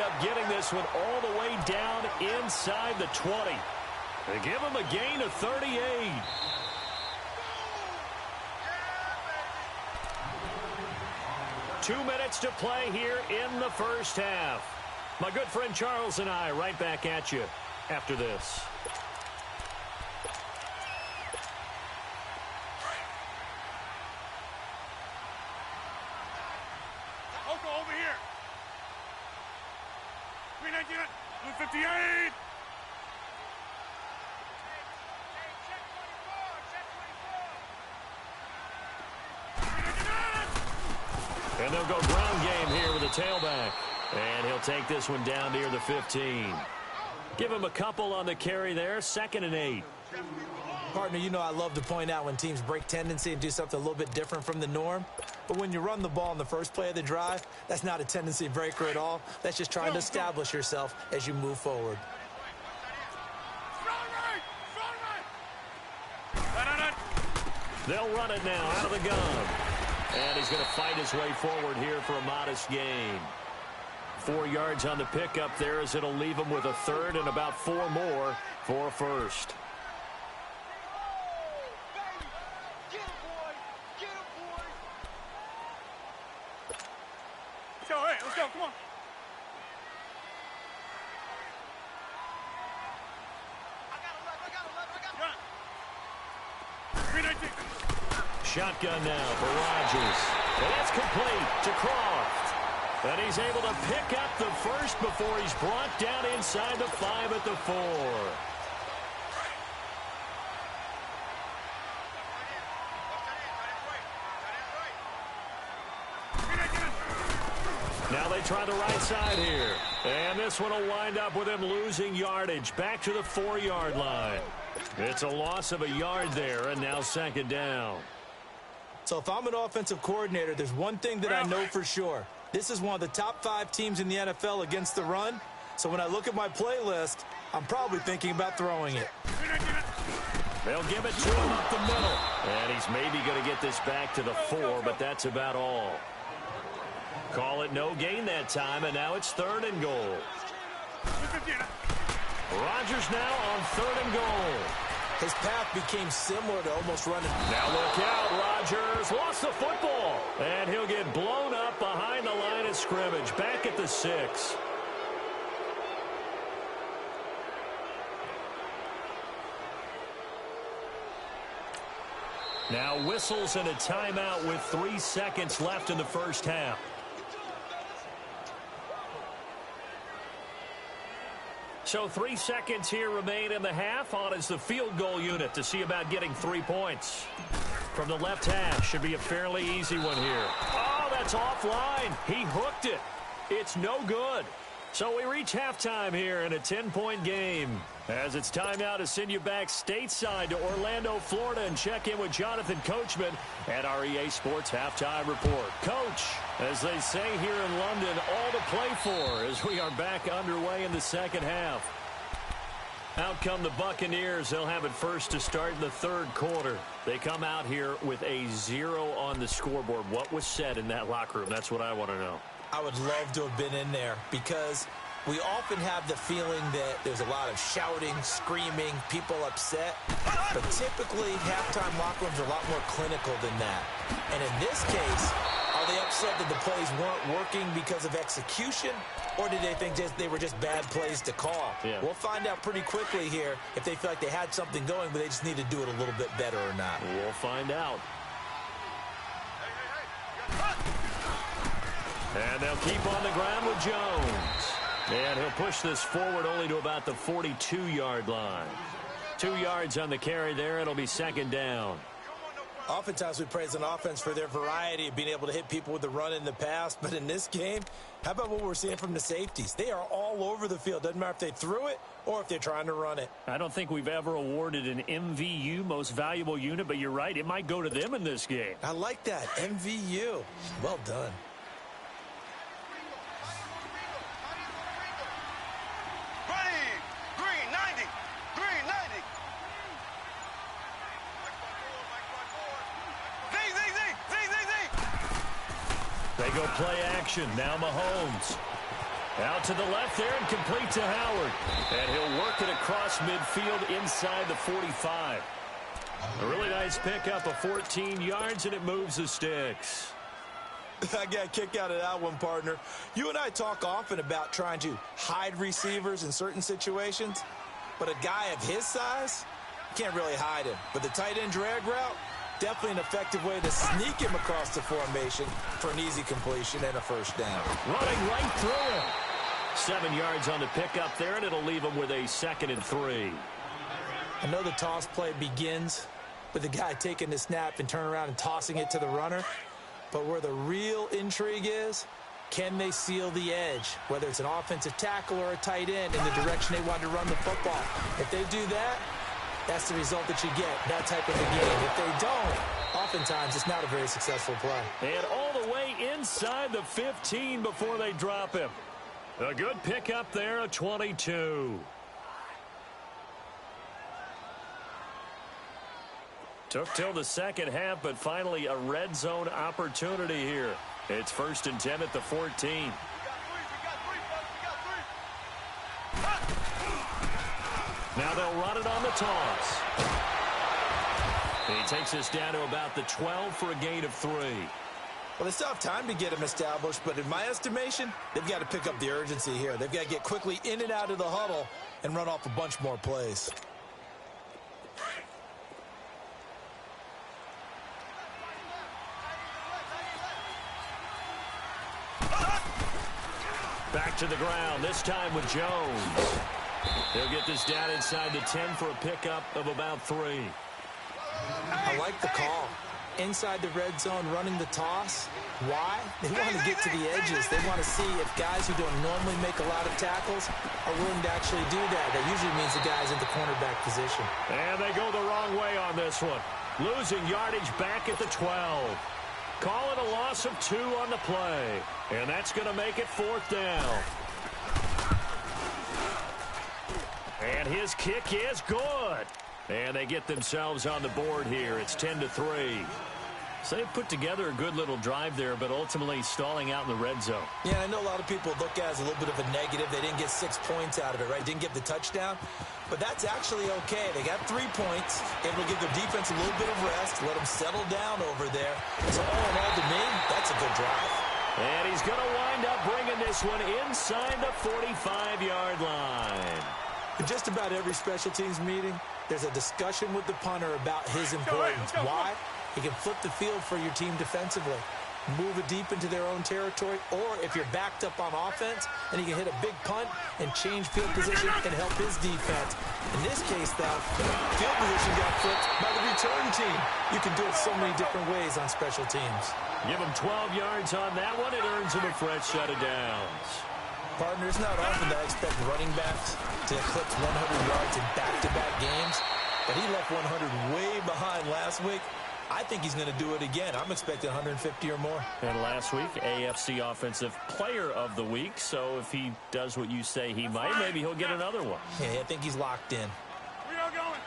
up getting this one all the way down inside the 20. They give him a gain of 38. Two minutes to play here in the first half. My good friend Charles and I right back at you after this. Over here. 319, 158. And they'll go ground game here with a tailback. And he'll take this one down near the 15. Give him a couple on the carry there. 2nd and 8. Partner, you know I love to point out when teams break tendency and do something a little bit different from the norm. But when you run the ball in the first play of the drive, that's not a tendency breaker at all. That's just trying to establish yourself as you move forward. They'll run it now out of the gun. And he's going to fight his way forward here for a modest gain. 4 yards on the pickup there as it'll leave him with a third and about 4 more for a first. Let's go, come on. Shotgun now for Rodgers. And that's complete to Croft. And he's able to pick up the first before he's brought down inside the 5 at the 4. Now they try the right side here. And this one will wind up with him losing yardage back to the 4-yard line. It's a loss of a yard there, and now 2nd down. So if I'm an offensive coordinator, there's one thing that I know for sure. This is one of the top 5 teams in the NFL against the run. So when I look at my playlist, I'm probably thinking about throwing it. They'll give it to him up the middle. And he's maybe going to get this back to the 4, but that's about all. Call it no gain that time, and now it's 3rd and goal. Rodgers now on 3rd and goal. His path became similar to almost running. Now look out, Rodgers lost the football. And he'll get blown up behind the line of scrimmage, back at the 6. Now whistles and a timeout with 3 seconds left in the first half. So 3 seconds here remain in the half. On is the field goal unit to see about getting 3 points. From the left hash, should be a fairly easy one here. Oh, that's offline. He hooked it. It's no good. So we reach halftime here in a 10-point game. As it's time now to send you back stateside to Orlando, Florida, and check in with Jonathan Coachman at our EA Sports Halftime Report. Coach, as they say here in London, all to play for as we are back underway in the second half. Out come the Buccaneers. They'll have it first to start in the 3rd quarter. They come out here with a 0 on the scoreboard. What was said in that locker room? That's what I want to know. I would love to have been in there because we often have the feeling that there's a lot of shouting, screaming, people upset. But typically, halftime locker rooms are a lot more clinical than that. And in this case, are they upset that the plays weren't working because of execution? Or did they think they were just bad plays to call? Yeah. We'll find out pretty quickly here if they feel like they had something going, but they just need to do it a little bit better or not. We'll find out. And they'll keep on the ground with Jones. And he'll push this forward only to about the 42-yard line. 2 yards on the carry there. It'll be 2nd down. Oftentimes we praise an offense for their variety of being able to hit people with the run in the past. But in this game, how about what we're seeing from the safeties? They are all over the field. Doesn't matter if they threw it or if they're trying to run it. I don't think we've ever awarded an MVU, most valuable unit, but you're right. It might go to them in this game. I like that. MVU. Well done. They go play action. Now Mahomes. Out to the left there and complete to Howard. And he'll work it across midfield inside the 45. A really nice pickup of 14 yards, and it moves the sticks. I got a kick out of that one, partner. You and I talk often about trying to hide receivers in certain situations, but a guy of his size, you can't really hide him. But the tight end drag route, definitely an effective way to sneak him across the formation for an easy completion and a first down. Running right through him. 7 yards on the pickup there, and it'll leave him with a 2nd and 3. I know the toss play begins with the guy taking the snap and turning around and tossing it to the runner. But where the real intrigue is, can they seal the edge, whether it's an offensive tackle or a tight end in the direction they want to run the football? If they do that, that's the result that you get, that type of a game. If they don't, oftentimes it's not a very successful play. And all the way inside the 15 before they drop him. A good pickup there, a 22. Took till the second half, but finally a red zone opportunity here. It's 1st and 10 at the 14. Now they'll run it on the toss. He takes us down to about the 12 for a gain of 3. Well, they still have time to get him established, but in my estimation, they've got to pick up the urgency here. They've got to get quickly in and out of the huddle and run off a bunch more plays. Back to the ground, this time with Jones. He'll get this down inside the 10 for a pickup of about 3. I like the call. Inside the red zone, running the toss. Why? They want to get to the edges. They want to see if guys who don't normally make a lot of tackles are willing to actually do that. That usually means the guy's in the cornerback position. And they go the wrong way on this one. Losing yardage back at the 12. Call it a loss of 2 on the play. And that's going to make it 4th down. And his kick is good. And they get themselves on the board here. It's 10-3. So they put together a good little drive there, but ultimately stalling out in the red zone. Yeah, I know a lot of people look at it as a little bit of a negative. They didn't get 6 points out of it, right? Didn't get the touchdown. But that's actually okay. They got 3 points, able to give their defense a little bit of rest, let them settle down over there. So all in all, to me, that's a good drive. And he's going to wind up bringing this one inside the 45-yard line. In just about every special teams meeting, there's a discussion with the punter about his importance. Why? He can flip the field for your team defensively, move it deep into their own territory, or if you're backed up on offense, and he can hit a big punt and change field position and help his defense. In this case, though, field position got flipped by the return team. You can do it so many different ways on special teams. Give him 12 yards on that one. It earns him a fresh set of downs. Partner, it's not often that I expect running backs to eclipse 100 yards in back-to-back games, but he left 100 way behind last week. I think he's going to do it again. I'm expecting 150 or more. And last week, AFC Offensive Player of the Week. So if he does what you say he might, maybe he'll get another one. Yeah, I think he's locked in. We are going.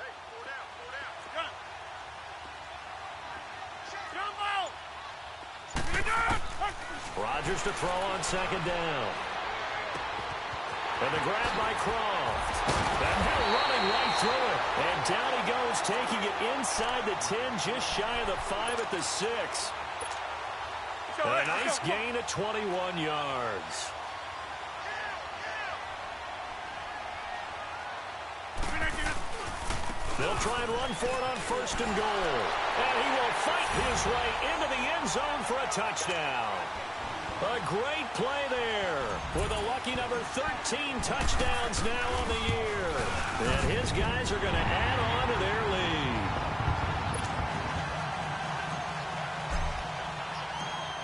Hey, slow down, slow down. Jump out. Get down. Rodgers to throw on 2nd down. And the grab by Croft. That hill running right through it. And down he goes, taking it inside the 10, just shy of the 5 at the 6. A nice gain of 21 yards. They'll try and run for it on 1st and goal. And he will fight his way into the end zone for a touchdown. A great play there with a lucky number 13 touchdowns now on the year. And his guys are going to add on to their lead.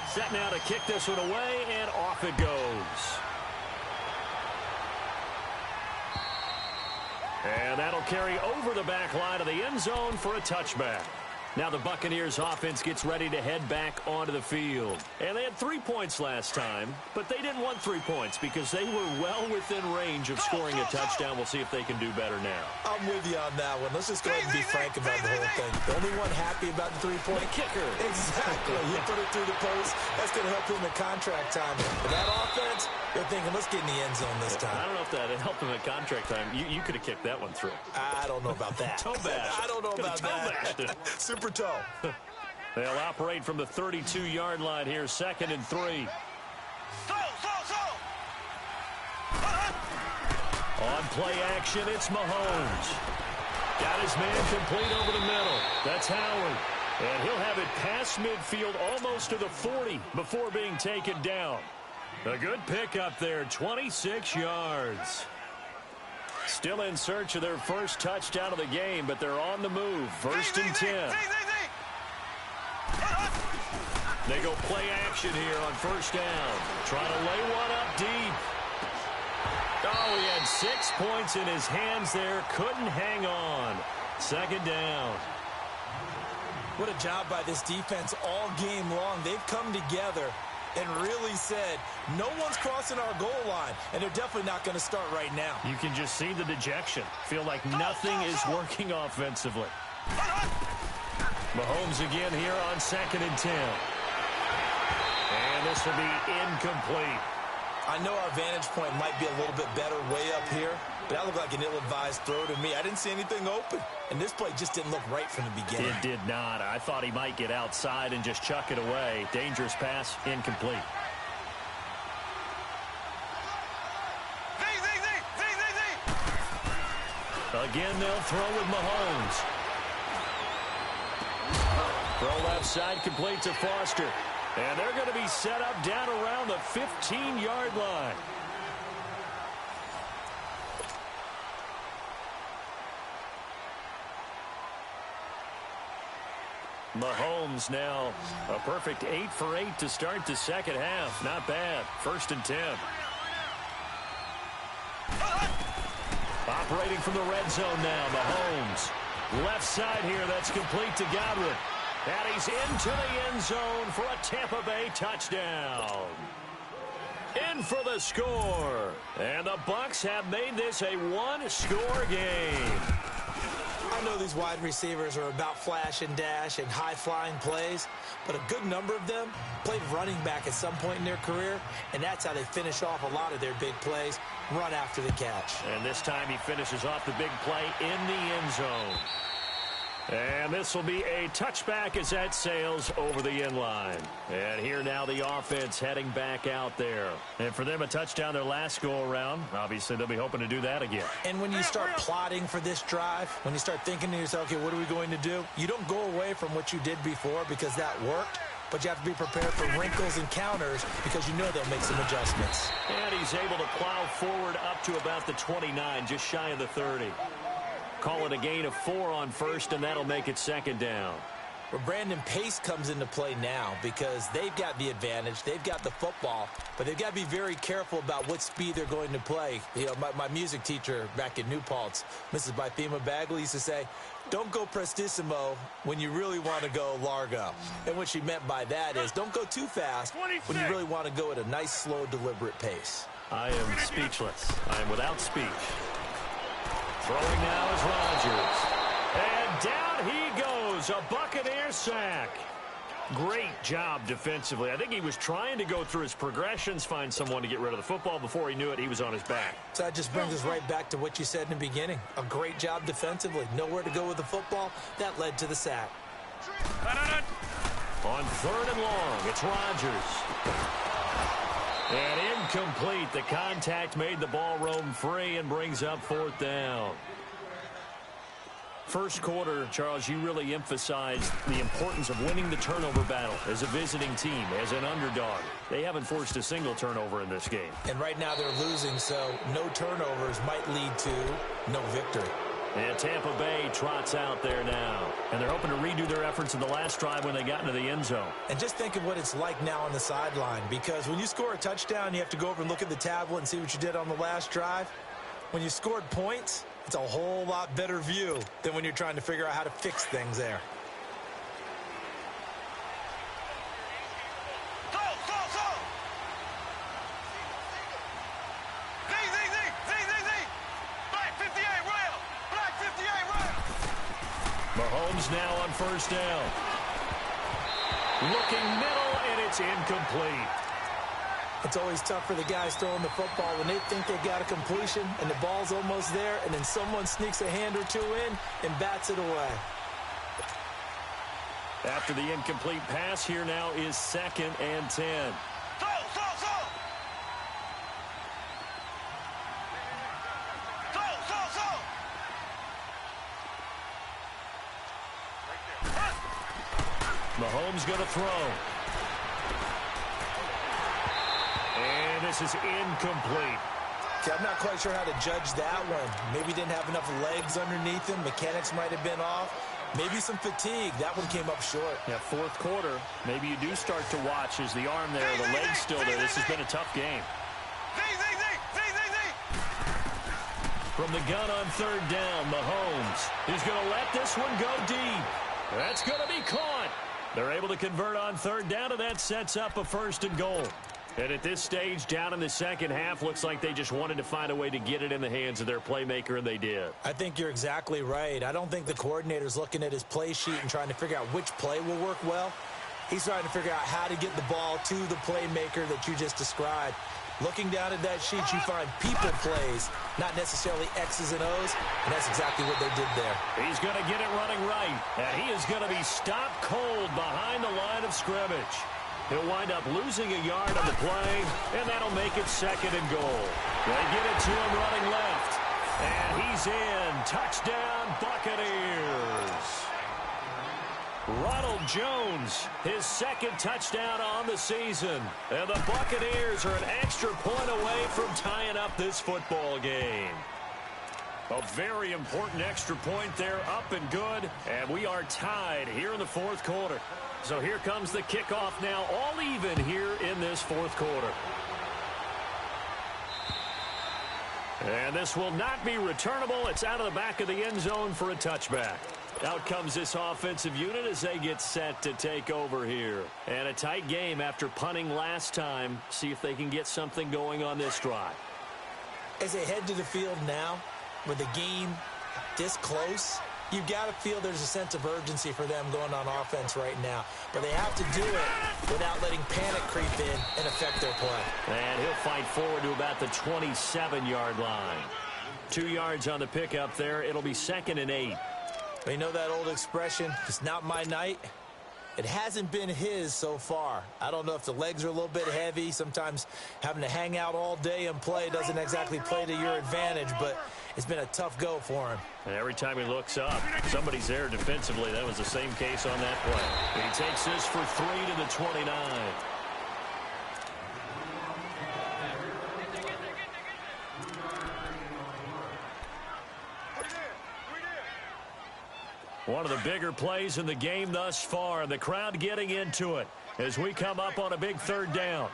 Set now to kick this one away, and off it goes. And that'll carry over the back line of the end zone for a touchback. Now the Buccaneers offense gets ready to head back onto the field. And they had 3 points last time, but they didn't want 3 points because they were well within range of scoring a touchdown. We'll see if they can do better now. I'm with you on that one. Let's just go ahead and be frank about the whole thing. The only one happy about the 3-point kicker. Exactly. You put it through the post. That's going to help him in contract time. But that offense, they're thinking, let's get in the end zone this time. I don't know if that helped him at contract time. You could have kicked that one through. I don't know about that. Toe bash. I don't know about that. Super toe. They'll operate from the 32-yard line here, 2nd and 3. On play action, it's Mahomes. Got his man complete over the middle. That's Howard. And he'll have it past midfield almost to the 40 before being taken down. A good pickup there, 26 yards. Still in search of their first touchdown of the game, but they're on the move. 1st and 10. They go play action here on 1st down. Trying to lay one up deep. Oh, he had 6 points in his hands there. Couldn't hang on. 2nd down. What a job by this defense all game long. They've come together and really said, no one's crossing our goal line, and they're definitely not going to start right now. You can just see the dejection. Feel like nothing is working offensively. Mahomes again here on 2nd and 10. And this will be incomplete. I know our vantage point might be a little bit better way up here, but that looked like an ill-advised throw to me. I didn't see anything open, and this play just didn't look right from the beginning. It did not. I thought he might get outside and just chuck it away. Dangerous pass, incomplete. Again, they'll throw with Mahomes. Throw left side, complete to Foster. And they're going to be set up down around the 15-yard line. Mahomes now a perfect 8 for 8 to start the second half. Not bad. 1st and 10. Operating from the red zone now, Mahomes. Left side here, that's complete to Godwin. And he's into the end zone for a Tampa Bay touchdown. In for the score. And the Bucs have made this a one-score game. I know these wide receivers are about flash and dash and high-flying plays, but a good number of them played running back at some point in their career, and that's how they finish off a lot of their big plays, run after the catch. And this time he finishes off the big play in the end zone. And this will be a touchback as that sails over the end line. And here now the offense heading back out there. And for them, a touchdown their last go-around. Obviously, they'll be hoping to do that again. And when you start plotting for this drive, when you start thinking to yourself, okay, what are we going to do? You don't go away from what you did before because that worked. But you have to be prepared for wrinkles and counters because you know they'll make some adjustments. And he's able to plow forward up to about the 29, just shy of the 30. Call it a gain of 4 on 1st, and that'll make it 2nd down. Well, Brandon, pace comes into play now because they've got the advantage. They've got the football, but they've got to be very careful about what speed they're going to play. You know, my music teacher back in New Paltz, Mrs. Bythema Bagley, used to say, don't go prestissimo when you really want to go largo. And what she meant by that is don't go too fast when you really want to go at a nice, slow, deliberate pace. I am speechless. I am without speech. Throwing now is Rodgers. And down he goes. A Buccaneer sack. Great job defensively. I think he was trying to go through his progressions, find someone to get rid of the football. Before he knew it, he was on his back. So that just brings us right back to what you said in the beginning. A great job defensively. Nowhere to go with the football. That led to the sack. On 3rd and long, it's Rodgers. And incomplete. The contact made the ball roam free and brings up 4th down. First quarter, Charles, you really emphasized the importance of winning the turnover battle as a visiting team, as an underdog. They haven't forced a single turnover in this game. And right now they're losing, so no turnovers might lead to no victory. And Tampa Bay trots out there now. And they're hoping to redo their efforts in the last drive when they got into the end zone. And just think of what it's like now on the sideline, because when you score a touchdown, you have to go over and look at the tablet and see what you did on the last drive. When you scored points, it's a whole lot better view than when you're trying to figure out how to fix things there. Mahomes now on first down. Looking middle, and it's incomplete. It's always tough for the guys throwing the football when they think they got a completion and the ball's almost there, and then someone sneaks a hand or two in and bats it away. After the incomplete pass, here now is 2nd and 10. Mahomes going to throw. And this is incomplete. See, I'm not quite sure how to judge that one. Maybe didn't have enough legs underneath him. Mechanics might have been off. Maybe some fatigue. That one came up short. Yeah, fourth quarter. Maybe you do start to watch as the arm there, the leg's still there. This has been a tough game. From the gun on 3rd down, Mahomes. He's going to let this one go deep. That's going to be caught. They're able to convert on 3rd down, and that sets up a 1st and goal. And at this stage, down in the second half, looks like they just wanted to find a way to get it in the hands of their playmaker, and they did. I think you're exactly right. I don't think the coordinator's looking at his play sheet and trying to figure out which play will work well. He's trying to figure out how to get the ball to the playmaker that you just described. Looking down at that sheet, you find people plays, not necessarily X's and O's, and that's exactly what they did there. He's going to get it running right, and he is going to be stopped cold behind the line of scrimmage. He'll wind up losing a yard on the play, and that'll make it 2nd and goal. They get it to him running left, and he's in. Touchdown, Buccaneers. Ronald Jones, his 2nd touchdown on the season. And the Buccaneers are an extra point away from tying up this football game. A very important extra point there, up and good. And we are tied here in the 4th quarter. So here comes the kickoff now, all even here in this 4th quarter. And this will not be returnable. It's out of the back of the end zone for a touchback. Out comes this offensive unit as they get set to take over here. And a tight game after punting last time. See if they can get something going on this drive. As they head to the field now, with the game this close, you've got to feel there's a sense of urgency for them going on offense right now. But they have to do it without letting panic creep in and affect their play. And he'll fight forward to about the 27-yard line. 2 yards on the pickup there. It'll be 2nd and 8. You know that old expression, it's not my night? It hasn't been his so far. I don't know if the legs are a little bit heavy. Sometimes having to hang out all day and play doesn't exactly play to your advantage, but it's been a tough go for him. And every time he looks up, somebody's there defensively. That was the same case on that play. He takes this for 3 to the 29. One of the bigger plays in the game thus far. The crowd getting into it as we come up on a big 3rd down.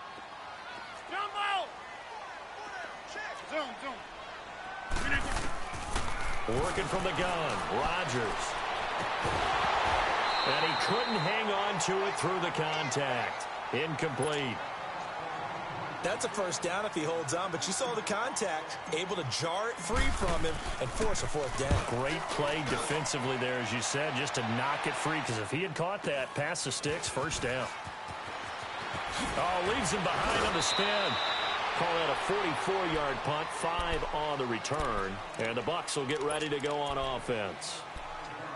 Working from the gun, Rodgers. And he couldn't hang on to it through the contact. Incomplete. That's a 1st down if he holds on, but you saw the contact, able to jar it free from him and force a 4th down. Great play defensively there, as you said, just to knock it free, because if he had caught that, past the sticks, 1st down. Oh, leaves him behind on the spin. Call that a 44-yard punt, 5 on the return, and the Bucs will get ready to go on offense.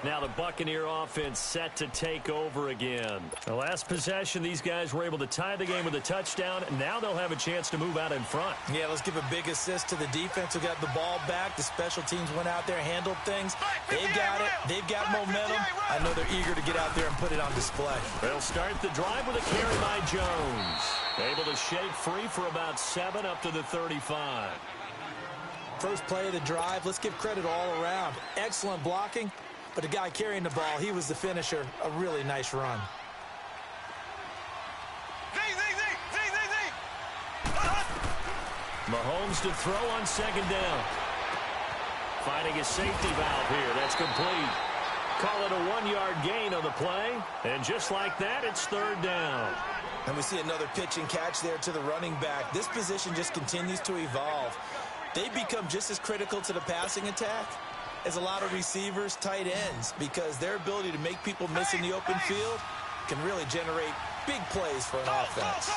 Now the Buccaneer offense set to take over again. The last possession, these guys were able to tie the game with a touchdown. Now they'll have a chance to move out in front. Yeah, let's give a big assist to the defense who got the ball back. The special teams went out there, handled things. They've got it. They've got momentum. I know they're eager to get out there and put it on display. They'll start the drive with a carry by Jones. Able to shake free for about 7 up to the 35. First play of the drive. Let's give credit all around. Excellent blocking. But the guy carrying the ball, he was the finisher. A really nice run. Mahomes to throw on 2nd down. Finding a safety valve here. That's complete. Call it a 1-yard gain on the play. And just like that, it's 3rd down. And we see another pitch and catch there to the running back. This position just continues to evolve. They become just as critical to the passing attack is a lot of receivers, tight ends, because their ability to make people miss in the open field can really generate big plays for an offense.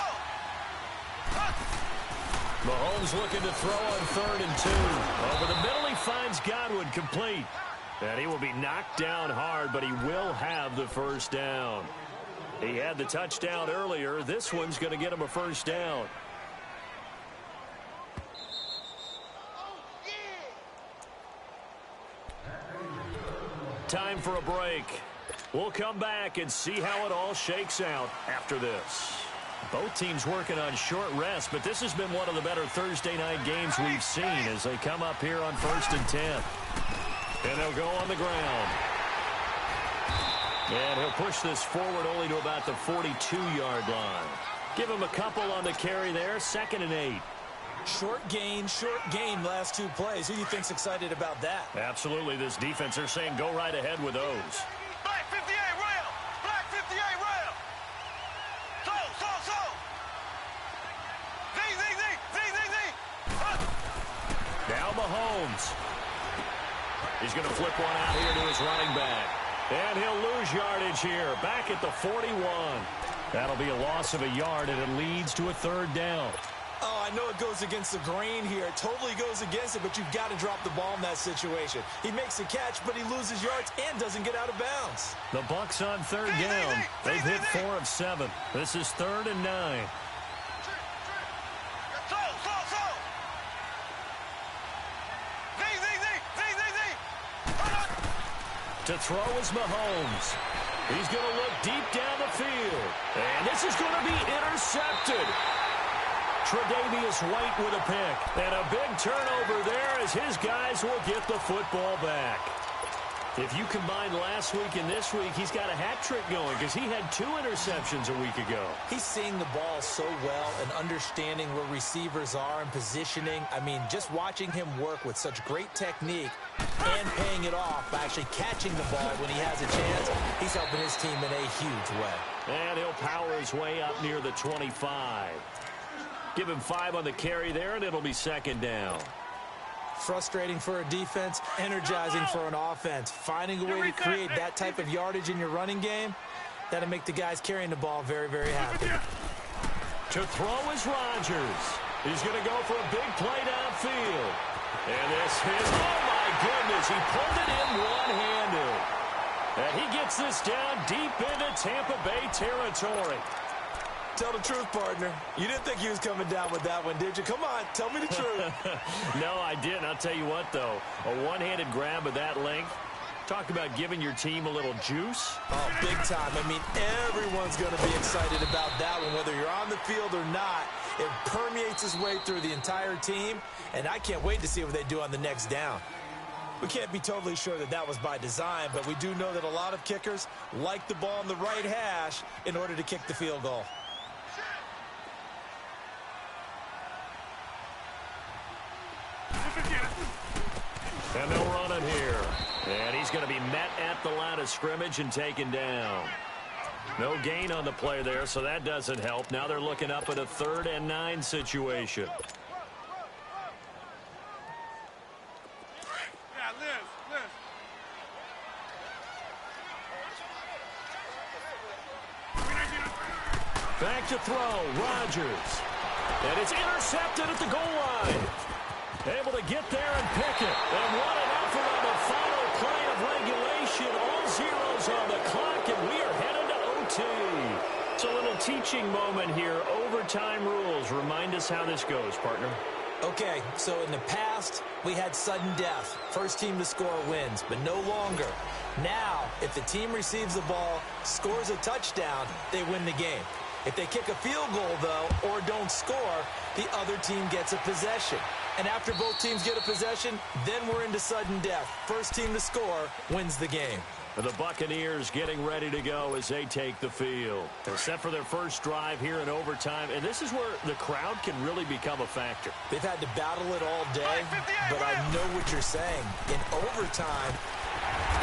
Mahomes looking to throw on 3rd and 2. Over the middle, he finds Godwin complete. And he will be knocked down hard, but he will have the first down. He had the touchdown earlier. This one's going to get him a first down. Time for a break. We'll come back and see how it all shakes out after this. Both teams working on short rest, but this has been one of the better Thursday night games we've seen as they come up here on 1st and 10. And they'll go on the ground. And he'll push this forward only to about the 42-yard line. Give him a couple on the carry there. 2nd and 8. Short gain, last 2 plays. Who do you think's excited about that? Absolutely. This defense, they're saying go right ahead with those. Black 58 rail. Black 58 rail. So. Z. Now Mahomes. He's going to flip one out here to his running back. And he'll lose yardage here. Back at the 41. That'll be a loss of a yard, and it leads to a 3rd down. Oh, I know it goes against the grain here. It totally goes against it, but you've got to drop the ball in that situation. He makes a catch, but he loses yards and doesn't get out of bounds. The Bucs on 3rd down. They've hit 4 of 7. This is 3rd and 9. To throw is Mahomes. He's going to look deep down the field. And this is going to be intercepted. Tre'Davious White with a pick. And a big turnover there as his guys will get the football back. If you combine last week and this week, he's got a hat trick going because he had 2 interceptions a week ago. He's seeing the ball so well and understanding where receivers are and positioning. I mean, just watching him work with such great technique and paying it off by actually catching the ball when he has a chance, he's helping his team in a huge way. And he'll power his way up near the 25. Give him 5 on the carry there, and it'll be 2nd down. Frustrating for a defense, energizing for an offense. Finding a way to create that type of yardage in your running game, that'll make the guys carrying the ball very, very happy. To throw is Rodgers. He's going to go for a big play downfield. And this is, oh my goodness, he pulled it in one-handed. And he gets this down deep into Tampa Bay territory. Tell the truth, partner. You didn't think he was coming down with that one, did you? Come on, tell me the truth. No, I didn't. I'll tell you what, though. A one-handed grab of that length. Talk about giving your team a little juice. Oh, big time. I mean, everyone's going to be excited about that one, whether you're on the field or not. It permeates its way through the entire team, and I can't wait to see what they do on the next down. We can't be totally sure that that was by design, but we do know that a lot of kickers like the ball on the right hash in order to kick the field goal. And they'll run it here. And he's going to be met at the line of scrimmage and taken down. No gain on the play there, so that doesn't help. Now they're looking up at a 3rd and 9 situation. Yeah, Liz. Back to throw, Rodgers. And it's intercepted at the goal line. Able to get there and pick it. And what an effort on the final play of regulation. All zeros on the clock, and we are headed to OT. It's a little teaching moment here. Overtime rules. Remind us how this goes, partner. Okay, so in the past, we had sudden death. First team to score wins, but no longer. Now, if the team receives the ball, scores a touchdown, they win the game. If they kick a field goal, though, or don't score, the other team gets a possession. And after both teams get a possession, then we're into sudden death. First team to score wins the game. The Buccaneers getting ready to go as they take the field. They're set for their first drive here in overtime, and this is where the crowd can really become a factor. They've had to battle it all day, but I know what you're saying. In overtime,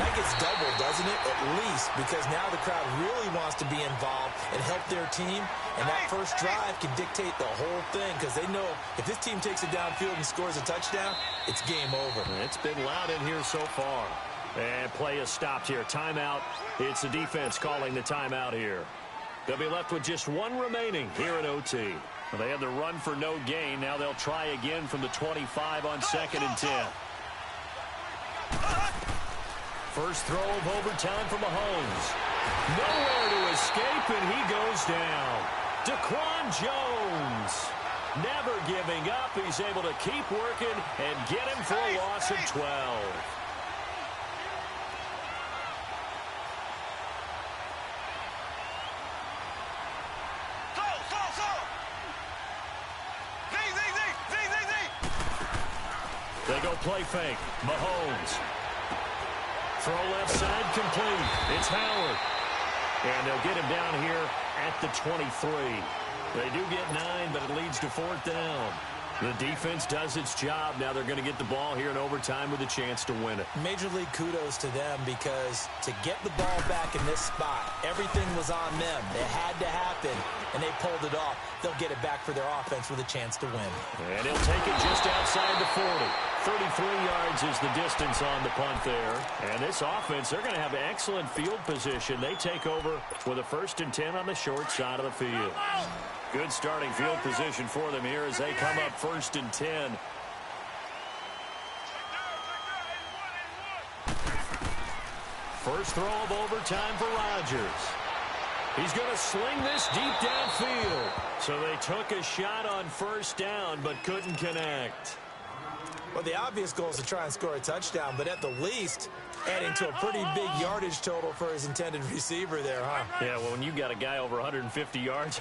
That gets doubled, doesn't it? At least, because now the crowd really wants to be involved and help their team. And that first drive can dictate the whole thing because they know if this team takes it downfield and scores a touchdown, it's game over. It's been loud in here so far. And play is stopped here. Timeout. It's the defense calling the timeout here. They'll be left with just one remaining here at OT. Well, they had the run for no gain. Now they'll try again from the 25 on 2nd and 10. First throw of overtime for Mahomes. Nowhere to escape, and he goes down. Daquan Jones. Never giving up. He's able to keep working and get him for a loss of 12. They go play fake. Mahomes. Throw left side complete. It's Howard. And they'll get him down here at the 23. They do get 9, but it leads to 4th down. The defense does its job. Now they're going to get the ball here in overtime with a chance to win it. Major League kudos to them because to get the ball back in this spot, everything was on them. It had to happen, and they pulled it off. They'll get it back for their offense with a chance to win. And he'll take it just outside the 40. 33 yards is the distance on the punt there. And this offense, they're going to have excellent field position. They take over with a 1st and 10 on the short side of the field. Good starting field position for them here as they come up 1st and 10. First throw of overtime for Rodgers. He's going to sling this deep downfield. So they took a shot on 1st down but couldn't connect. Well, the obvious goal is to try and score a touchdown, but at the least, adding to a pretty big yardage total for his intended receiver there, huh? Yeah, well, when you got a guy over 150 yards,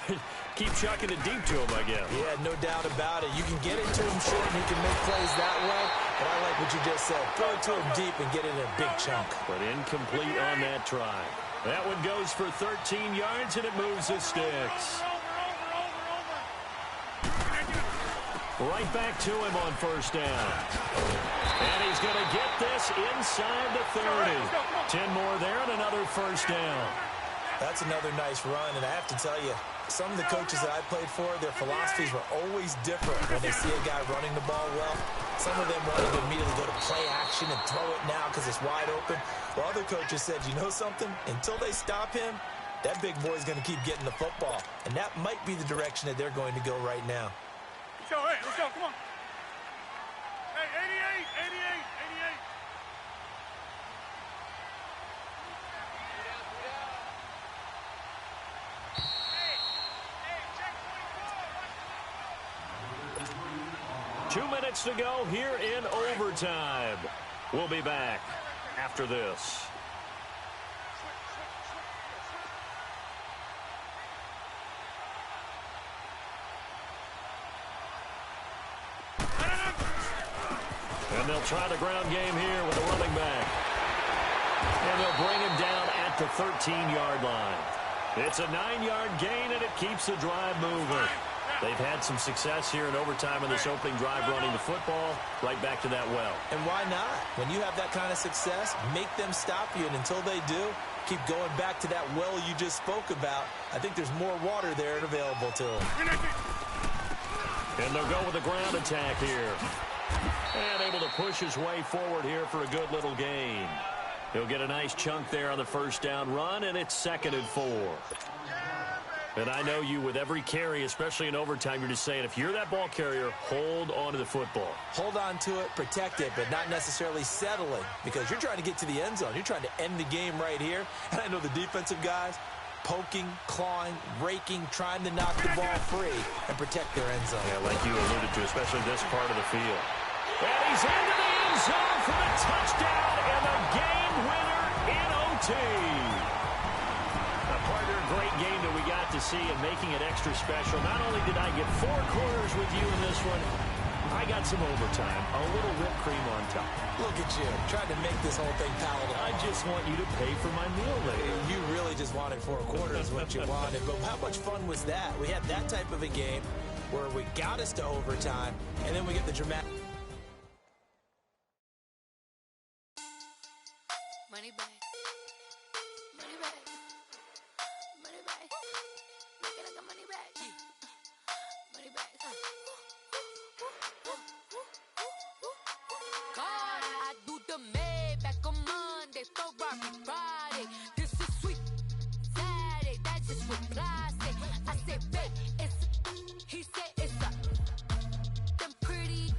keep chucking it deep to him, I guess. Yeah, no doubt about it. You can get it to him short and he can make plays that way, but I like what you just said. Throw it to him deep and get it in a big chunk. But incomplete on that try. That one goes for 13 yards, and it moves the sticks. Right back to him on 1st down. And he's going to get this inside the 30. 10 more there and another 1st down. That's another nice run, and I have to tell you, some of the coaches that I played for, their philosophies were always different when they see a guy running the ball well. Some of them wanted to immediately go to play action and throw it now because it's wide open. While other coaches said, you know something? Until they stop him, that big boy's going to keep getting the football. And that might be the direction that they're going to go right now. Let's go, hey, let's go, come on. Hey, 88, 88, 88. Hey, 2 minutes to go here in overtime. We'll be back after this. And they'll try the ground game here with the running back. And they'll bring him down at the 13-yard line. It's a 9-yard gain, and it keeps the drive moving. They've had some success here in overtime in this opening drive running the football right back to that well. And why not? When you have that kind of success, make them stop you, and until they do, keep going back to that well you just spoke about. I think there's more water there and available to them. And they'll go with the ground attack here. And able to push his way forward here for a good little gain. He'll get a nice chunk there on the 1st down run, and it's 2nd and 4. And I know you, with every carry, especially in overtime, you're just saying, if you're that ball carrier, hold on to the football. Hold on to it, protect it, but not necessarily settling, because you're trying to get to the end zone. You're trying to end the game right here. And I know the defensive guys, poking, clawing, raking, trying to knock the ball free and protect their end zone. Yeah, like you alluded to, especially this part of the field. And he's into the end zone for the touchdown and the game winner in OT. A partner, great game that we got to see and making it extra special. Not only did I get 4 quarters with you in this one, I got some overtime, a little whipped cream on top. Look at you, trying to make this whole thing palatable. I just want you to pay for my meal later. You really just wanted 4 quarters, what you wanted. But how much fun was that? We had that type of a game where we got us to overtime, and then we get the dramatic... Barbie Friday. This is sweet Saturday. That's just what plastic. I said, babe, it's he said it's a them pretty.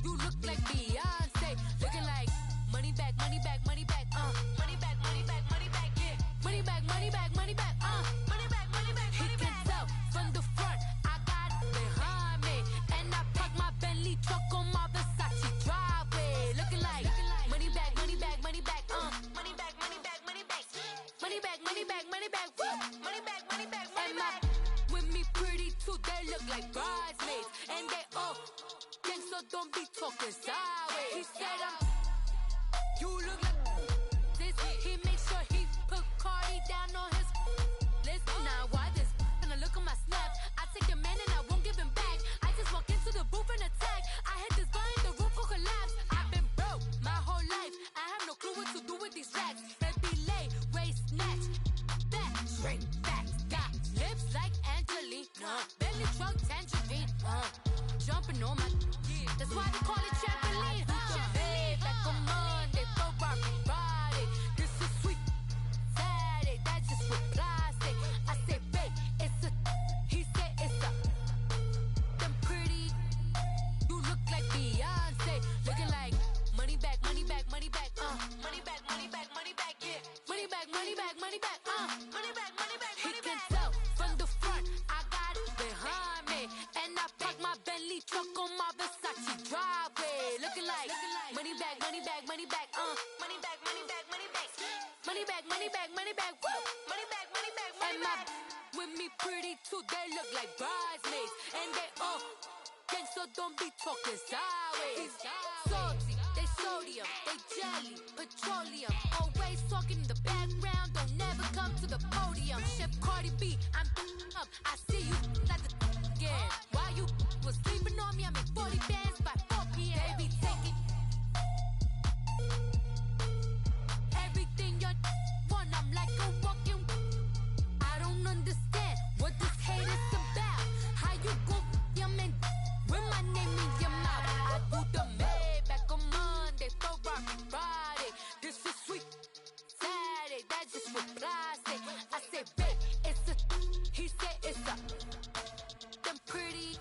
You look like Beyonce. Looking like money back, money back, money back, money back, money back, money back, yeah. Money back, money back, money back, money back, money back, money back. He can tell from the front, I got it behind me. And I park my Bentley truck on my Versace driveway. Looking like money back, money back, money back, money back, money back, money back. Money back, money back, money back, woo. Money back, money back, money back. With me pretty too, they look like bridesmaids. And they all gang, so don't be talking sideways. He said you look like this. He makes sure he put Cardi down on his list. Now why this? Gonna look at my snap. I take your man and I won't give him back. I just walk into the booth and attack. I hit this button, the roof will collapse. I've been broke my whole life. I have no clue what to do with these racks. Baby lay, waist snatch, back, straight back. Got lips like Angelina, belly truck tangerine, jumping on my. That's why they call it trampoline. Babe, like a Monday for Barbie Friday. This is sweet Saturday. That's just with plastic. I say, babe, it's a. He said it's a. Them pretty. You look like Beyonce. Looking like money back, money back, money back, money back, money back, money back, yeah. Money back, money back, money back, money back, money back. He can tell from the front, I got it behind me, and I park my Bentley truck on my Versace driveway. Looking like money back, money back, money back, money back, money back, money back, money back, money back, money back, woo. Money back, money back, money back. With me pretty too, they look like bridesmaids, and they all gang, so don't be talking sideways. Salty, they sodium, they jelly, petroleum. Always talking in the background, don't never come to the podium. Chef Cardi B, I'm up. I see you like the again. Why you was sleeping on me? I make 40 bands by 4 p.m. Baby, take it. Everything you want, I'm like a walking. I don't understand what this hate is about. How you go, your man, with my name in your mouth. I do the Maybach on Monday for Barbie Friday. This is sweet Saturday, that's just with plastic. I say, babe, it's a. He said it's a. Them pretty.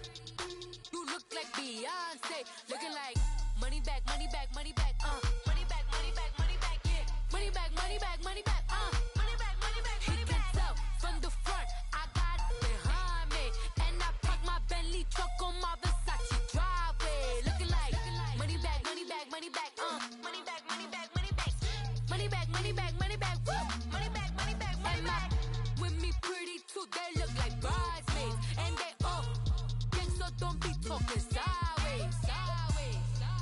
You look like Beyonce. Looking like money back, money back, money back, money back, money back, money back, yeah. Money back, money back, money back, money back, money back, money back. He can tell from the front, I got it behind me, and I park my Bentley truck on my Versace driveway. Looking like money back, money back, money back, money back, money back, money back, money back, money back, money back, woo. Money back, money back, money back. With me pretty too, they look like bridesmaids, and they all gang, so don't be talking sideways. Sideways, sideways.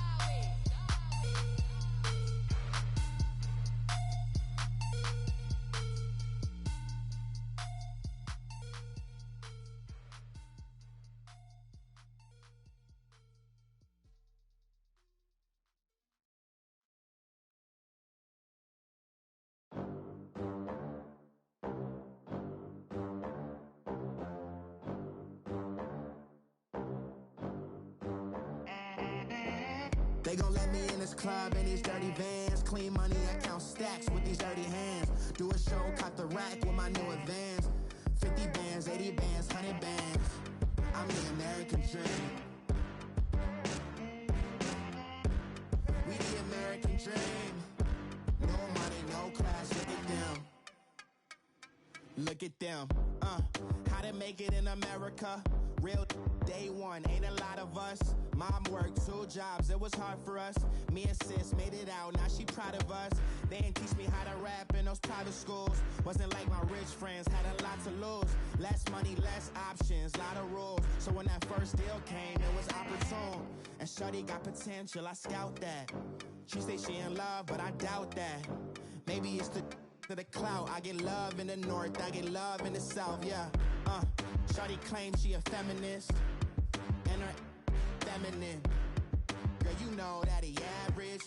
They gon' let me in this club in these dirty vans. Clean money, I count stacks with these dirty hands. Do a show, caught the rack with my new advance. 50 bands, 80 bands, 100 bands. I'm the American dream. We the American dream. No money, no class, look at them. Look at them, how to make it in America. Real day one, ain't a lot of us. Mom worked 2 jobs, it was hard for us. Me and sis made it out, now she proud of us. They didn't teach me how to rap in those private schools. Wasn't like my rich friends, had a lot to lose. Less money, less options, lot of rules. So when that first deal came, it was opportune. And shorty got potential, I scout that. She say she in love, but I doubt that. Maybe it's the clout. I get love in the north, I get love in the south, yeah. Shorty claims she a feminist, and her feminine. Girl, you know that he average.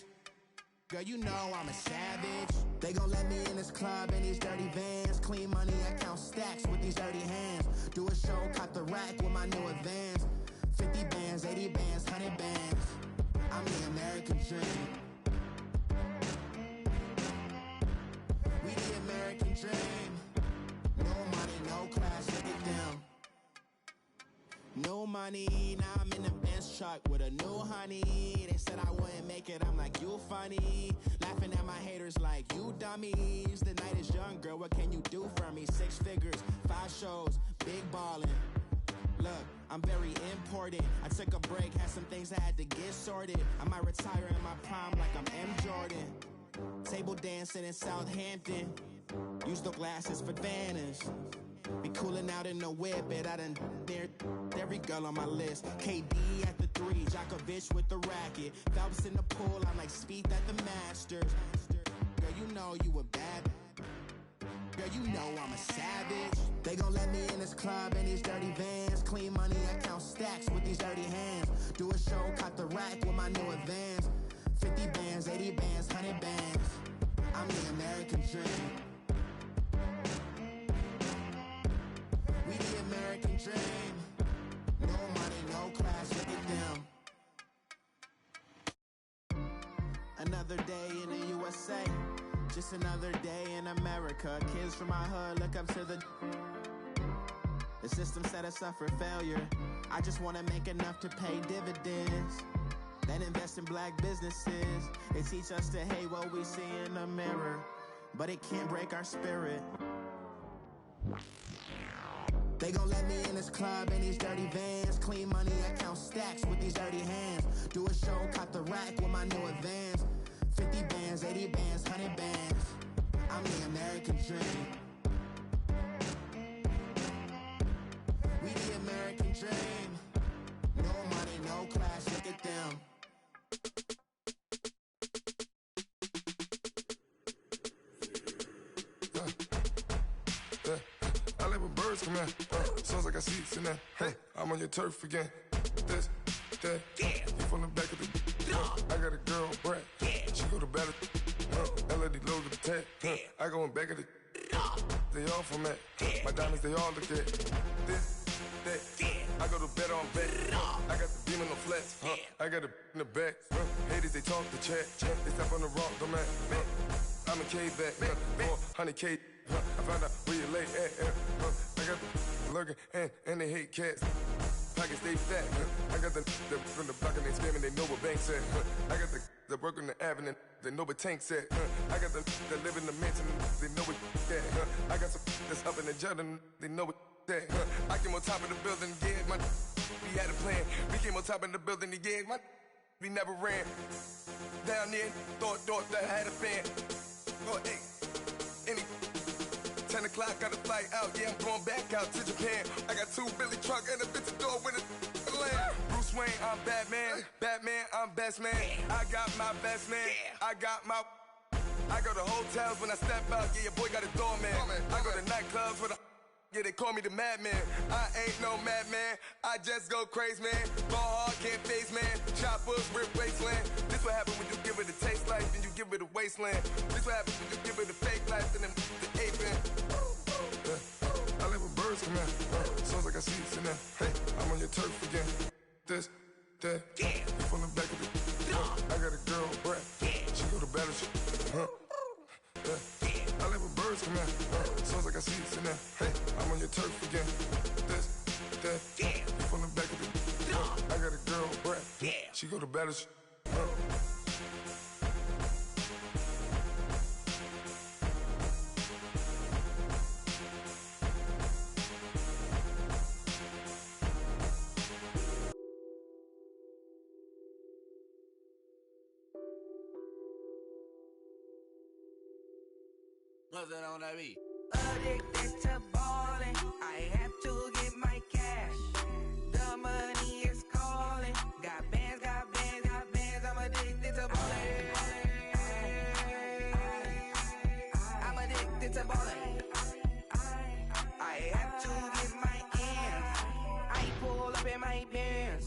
Girl, you know I'm a savage. They gon' let me in this club in these dirty vans. Clean money, I count stacks with these dirty hands. Do a show, caught the rack with my new advance. 50 bands, 80 bands, 100 bands. I'm the American dream. money. Now I'm in the Benz truck with a new honey. They said I wouldn't make it, I'm like, you funny. Laughing at my haters like, you dummies. The night is young, girl, what can you do for me? 6 figures, 5 shows, big ballin'. Look, I'm very important. I took a break, had some things I had to get sorted. I might retire in my prime like I'm M. Jordan. Table dancing in Southampton. Use the glasses for Vanish. Be cooling out in the whip, but I done dared every girl on my list. KD at the 3, Djokovic with the racket. Phelps in the pool, I'm like Spieth at the Masters. Girl, you know you a bad. Girl, you know I'm a savage. They gon' let me in this club in these dirty vans. Clean money, I count stacks with these dirty hands. Do a show, caught the rack with my new advance. 50 bands, 80 bands, 100 bands. I'm the American dream. We the American dream. No money, no class, look at them. Another day in the USA. Just another day in America. Kids from my hood look up to the system set us up for failure. I just want to make enough to pay dividends, then invest in black businesses. They teach us to hate what we see in the mirror, but it can't break our spirit. They gon' let me in this club in these dirty vans. Clean money, I count stacks with these dirty hands. Do a show, caught the rack with my new advance. 50 bands, 80 bands, 100 bands. I'm the American dream. We the American dream. No money, no class, look at them. I like when birds come in. Sounds like I see seats in there. Hey, I'm on your turf again. This, that, you from the back of the. I got a girl, Brad. She go to battle. LED logo the tag. I go in back of the. They all from that. My diamonds, they all look at. This, that. I go to bed on bet. I got the beam in the flats. I got it in the back. Haters, they talk the chat. They step on the rock, don't man. I'm a K-back. 400K. I found out where you lay at. I got the lurking and they hate cats. Pockets stay fat. I got the from the block and they screaming, they know what banks at. I got the work on the avenue, they know what tanks at. I got the live in the mansion, they know what that. I got some that's up in the jungle, they know what that. I came on top of the building, yeah, my we had a plan. We came on top of the building, yeah, my we never ran. Down there, thought that I had a fan. Oh, hey, any 10 o'clock, got a flight out, yeah, I'm going back out to Japan. I got 2 Billy truck and a bitch door with a land. Bruce Wayne, I'm Batman. Batman, I'm best man. I got my best man. I got my. I go to hotels when I step out, yeah, your boy got a doorman. I go to nightclubs with a. Yeah, they call me the madman. I ain't no madman. I just go crazy, man. Ball hard, can't face, man. Choppers, rip wasteland. This what happen when you give it a taste life and you give it a wasteland. This what happen when you give it a fake life and then the ape in. I like when birds come in. Sounds like I see seats in there. Hey, I'm on your turf again. This, that, you from the back of the. I got a girl, Brad. She go to battle. I like when birds come in. Sounds like I see seats in there. Hey, I'm on your turf again. This, that, you from the back of the. I got a girl, Brad. She go to battle. What's that on that beat? Addicted to balling, I have to get my cash. The money is calling. Got bands, got bands, got bands. I'm addicted to balling. I'm addicted to balling. I have to get my ends. I pull up in my bands,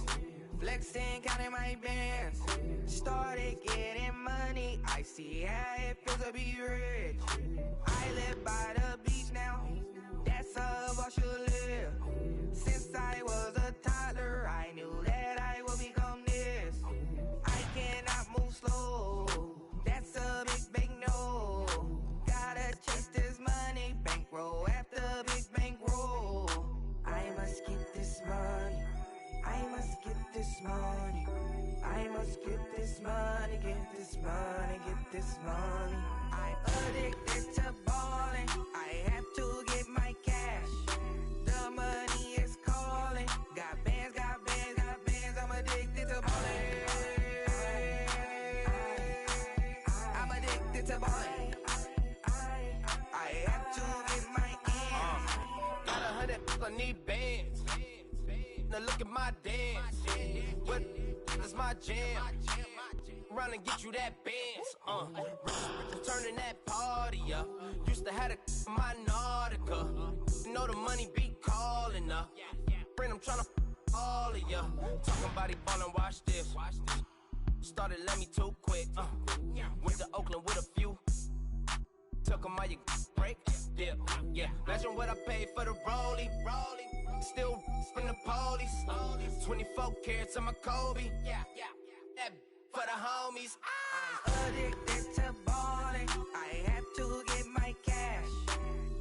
flexing, counting my bands. Started getting money. I see how it feels to be rich. I live by the beach now. That's how I should live. Since I was a toddler, I knew that I would become this. I cannot move slow. That's a big no. Gotta chase this money, bankroll after big bankroll. I must get this money. I get this money, get this money. I'm addicted to balling. I have to get my cash. The money is calling. Got bands, got bands, got bands. I'm addicted to balling. I'm addicted to balling. I have to get my ends. Got 100, I need bands. Now look at my dance. What is my jam? Run and get you that bands. Turning that party up. Used to have a my Nautica. Know the money be calling up. Friend, I'm tryna all of ya. Talking about he ballin', watch this. Started let me too quick. Went to Oakland with a few. Took 'em all you break. Dip. Yeah. Imagine what I paid for the rollie. Still from the police. 24 carats on my Kobe. Yeah. That for the homies. I'm addicted to balling. I have to get my cash.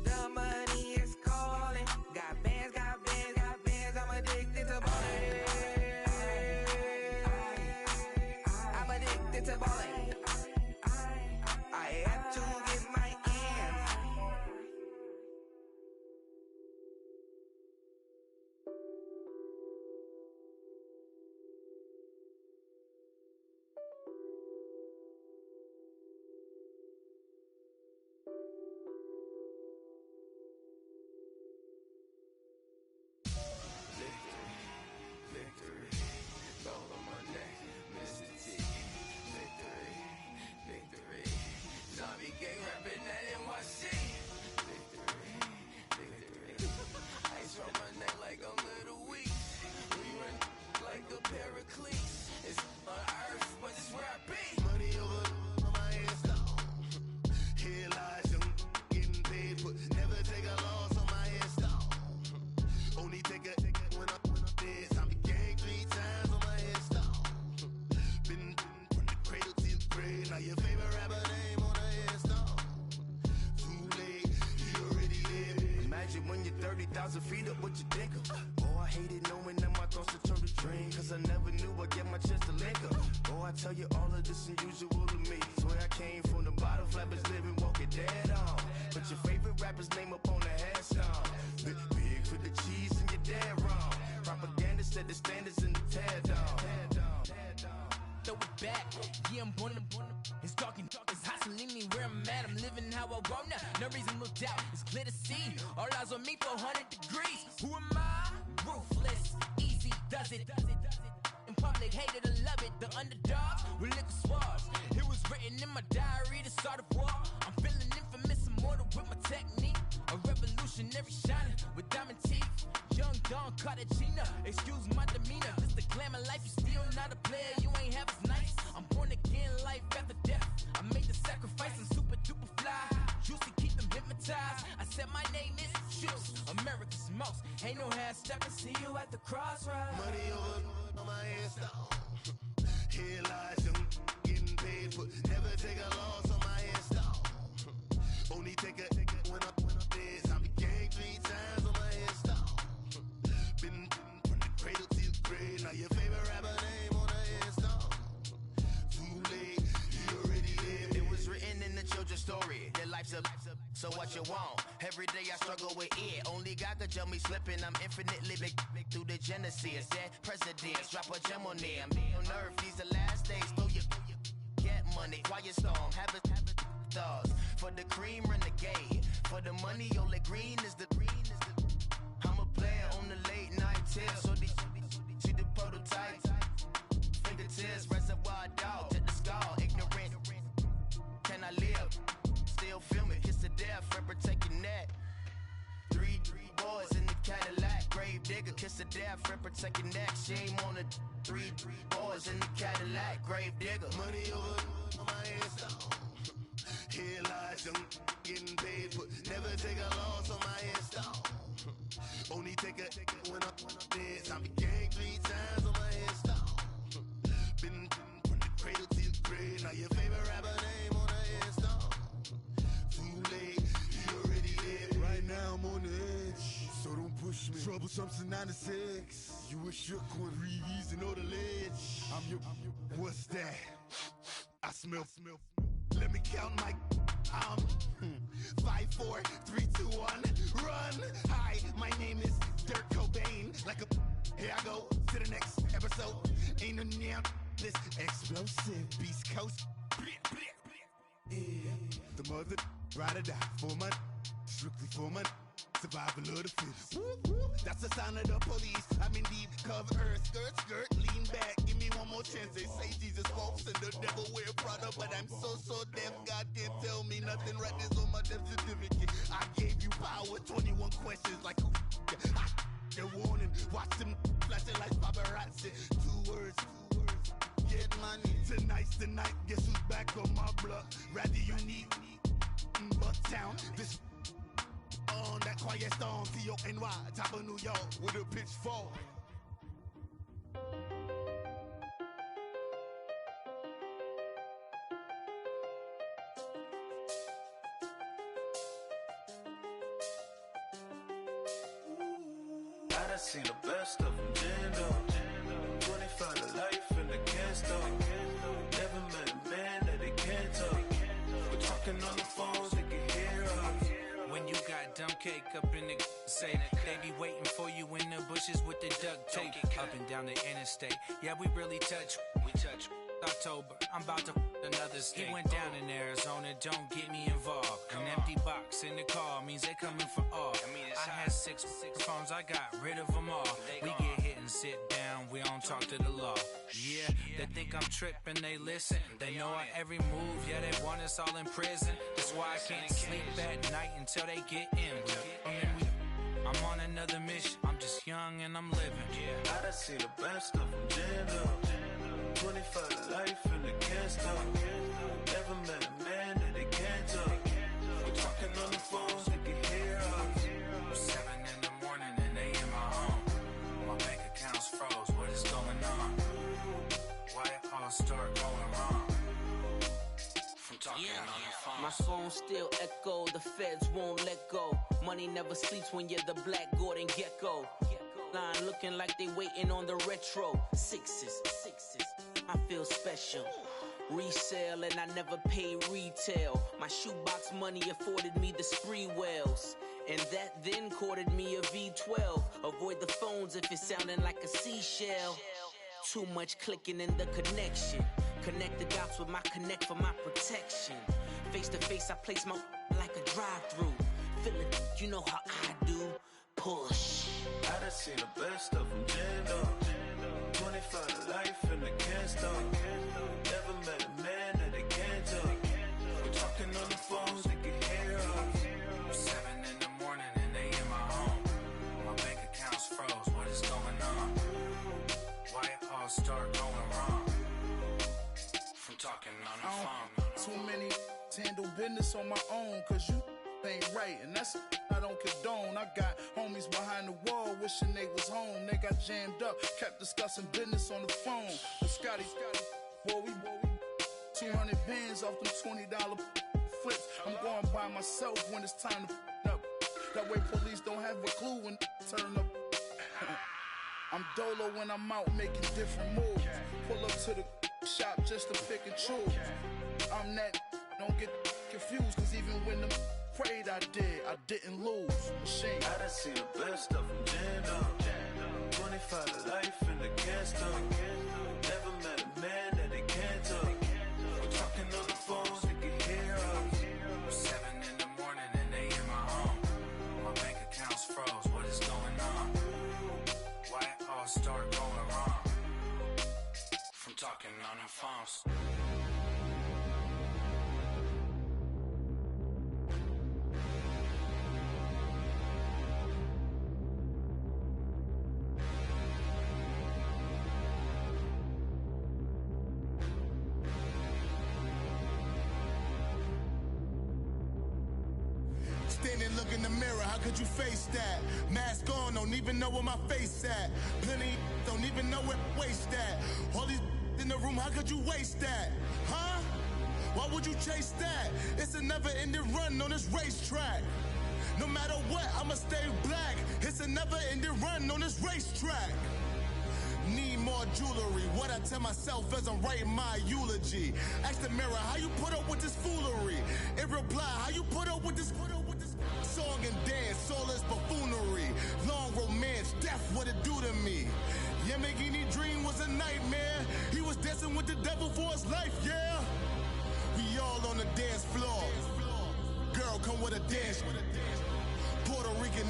The money is calling. Got bands, got bands, got bands. I'm addicted to balling. I'm addicted to balling. I have to get my ends. Victory, gold on my neck, Mr. T. Victory, zombie gang rapping that NYC. Victory, ice on my neck like I'm Little Weak. We run like a Pericles. It's on earth, but it's where I be. Money over on my hands down. Here lies young, getting paid, but never take a loss on my hands down. Only take a when I'm dead. I'm gang 3 times on my head stone. Been from the cradle to the grave. Now your favorite rapper name on the headstone. Too late, you already live. Imagine when you're 30,000 feet up, what you think of? Oh, I hated knowing that my thoughts would turn to dream. Cause I never knew I'd get my chance to link up. Oh, I tell you all of this unusual to me. Swear I came from the bottom, flappers living, walking dead on. Put your favorite rapper's name up on the headstone. Big for the cheese and you're dead wrong. Propaganda set the standards in the tear down. Throw it back, yeah, I'm born. It's talking, it's hustling me where I'm at. I'm living how I want now. No reasonable doubt, it's clear to see. All eyes on me, 400 degrees. Who am I? Ruthless, easy, does it. In public, hate it or love it. The underdogs with liquor swabs. It was written in my diary, the start of war. I'm feeling infamous, immortal with my technique. A revolutionary shining with diamond teeth. Young Don Cartagena, excuse my demeanor. Just the glamour life, you still not a player, you ain't half as nice. I'm born again, life after death. I made the sacrifice and super duper fly. Used to keep them hypnotized. I said my name is Juice, America's most. Ain't no half stepping, see you at the crossroads. Money over on my hands down. Here lies young, getting paid, but never take a loss on my hands down. Only take a when I'm dead. I'm gang 3 times on my hands down. Been from the cradle to the grave. Now your favorite rapper name on the headstone. Too late, you already lived. It was written in the children's story. Your life's a so what you want. Every day I struggle with it. Only God could tell me slipping. I'm infinitely big through the genesis. That presidents drop a gem on there. I'm on earth. These the last days. Throw your get money. Quiet storm. Have it thoughts. For the cream, renegade. For the money, only green is the I'm a player on the late night till. So these see the prototype. Fingertips, reservoir dog to the skull. Ignorant. Can I live? Still film it. Kiss to death. Forever taking that. 3 boys in the Cadillac. Grave digger. Kiss to death. Forever taking that. Shame on the 3 boys in the Cadillac. Grave digger. Money over on my hands down. Here lies young, getting paid, but never take a loss on my hands down. Only take a when I'm dead. I'm gang 3 times on my hands down. Been from the cradle to the grave. Now your favorite rapper name on the hands down. Too late, you already lived. Right now I'm on the edge, so don't push me. Troublesome to 9 to 6. You a shook one, breathe easy, know the ledge. I'm your, what's that? Smith. Let me count my 5, 4, 3, 2, 1, run. Hi, my name is Dirk Cobain. Like a here I go to the next episode. Ain't no damn this explosive Beast Coast. Yeah. The mother ride or die for my strictly for my survival of the fittest. That's the sound of the police. I'm in deep cover earth. Skirt, lean back. Give me one more chance. They say Jesus walks and the devil wear Prada, but I'm so deaf. God can't tell me nothing. Right this on my death certificate. I gave you power. 21 questions like the warning. Watch them flashing like paparazzi. 2 words. Get money. Tonight's the night. Guess who's back on my block? Rather unique. Bucktown. This on that quiet storm, T-O-N-Y, top of New York with a pitchfork. I done seen the best of them, Jando. 25 to life in the can't stop. Never met a man that they can't talk. We're talking on the phones, they can hear us. When you got dumb cake up in the say, they be waiting for you in the bushes with the duct tape. Up and down the interstate, yeah, we really touch. We touch. October, I'm about to another state. He went down in Arizona, don't get me involved. An empty box in the car means they coming for all. I had 6 phones, I got rid of them all. We get hit and sit down, we don't talk to the law. Yeah, they think I'm tripping, they listen. They know our every move, yeah, they want us all in prison. That's why I can't sleep at night until they get in. I'm on another mission, I'm just young and I'm living. I done seen the best of them, Jando. 25 to life in the can't stop. Never met a man that they can't talk. We're talking on the phones, they can hear us. 7 in the morning and they in my home. My bank account's froze, what is going on? Why it all start going wrong? From talking on the phone. My phone still echo, the feds won't let go. Money never sleeps when you're the black Gordon Gecko. Line looking like they waiting on the retro. Sixes, I feel special. Resale and I never pay retail. My shoebox money afforded me the spree wells. And that then courted me a V12. Avoid the phones if it's sounding like a seashell. Too much clicking in the connection. Connect the dots with my connect for my protection. Face to face, I place my like a drive-through. Feel it, you know how I do. Push. I done seen the best of them, Jando. 25 to life in the can't stop. Never met a man that they can't talk. We're talking on the phones, they can hear us. 7 in the morning and they in my home. My bank account's froze, what is going on? Why it all start going wrong? From talking on the phone. Too many handle business on my own, cause you ain't right, and that's I don't condone. I got homies behind the wall wishing they was home. They got jammed up, kept discussing business on the phone. But Scotty, boy, we 200 bands off them $20 flips. I'm going by myself when it's time to up. That way police don't have a clue when turn up. I'm dolo when I'm out making different moves. Pull up to the shop just to pick and choose. I'm that, don't get confused, cause even when the prayed I didn't lose. Machine. I done seen the best of them, Jando. 25 to life in the can't stop. Never met a man that they can't talk. We're talking on the phones, they can hear us. 7 in the morning and they in my home. My bank account's froze, what is going on? Why it all start going wrong? From talking on the phones. Standing, look in the mirror, how could you face that? Mask on, don't even know where my face at. Plenty, don't even know where waist at. All these in the room, how could you waste that? Huh? Why would you chase that? It's a never-ending run on this racetrack. No matter what, I'ma stay black. It's a never-ending run on this racetrack. Need more jewelry. What I tell myself as I'm writing my eulogy. Ask the mirror, how you put up with this foolery? It reply, how you put up with this song and dance, soulless buffoonery. Long romance, death, what it do to me? Yamagini dream was a nightmare. He was dancing with the devil for his life, yeah. We all on the dance floor. Girl, come with a dance. Puerto Rican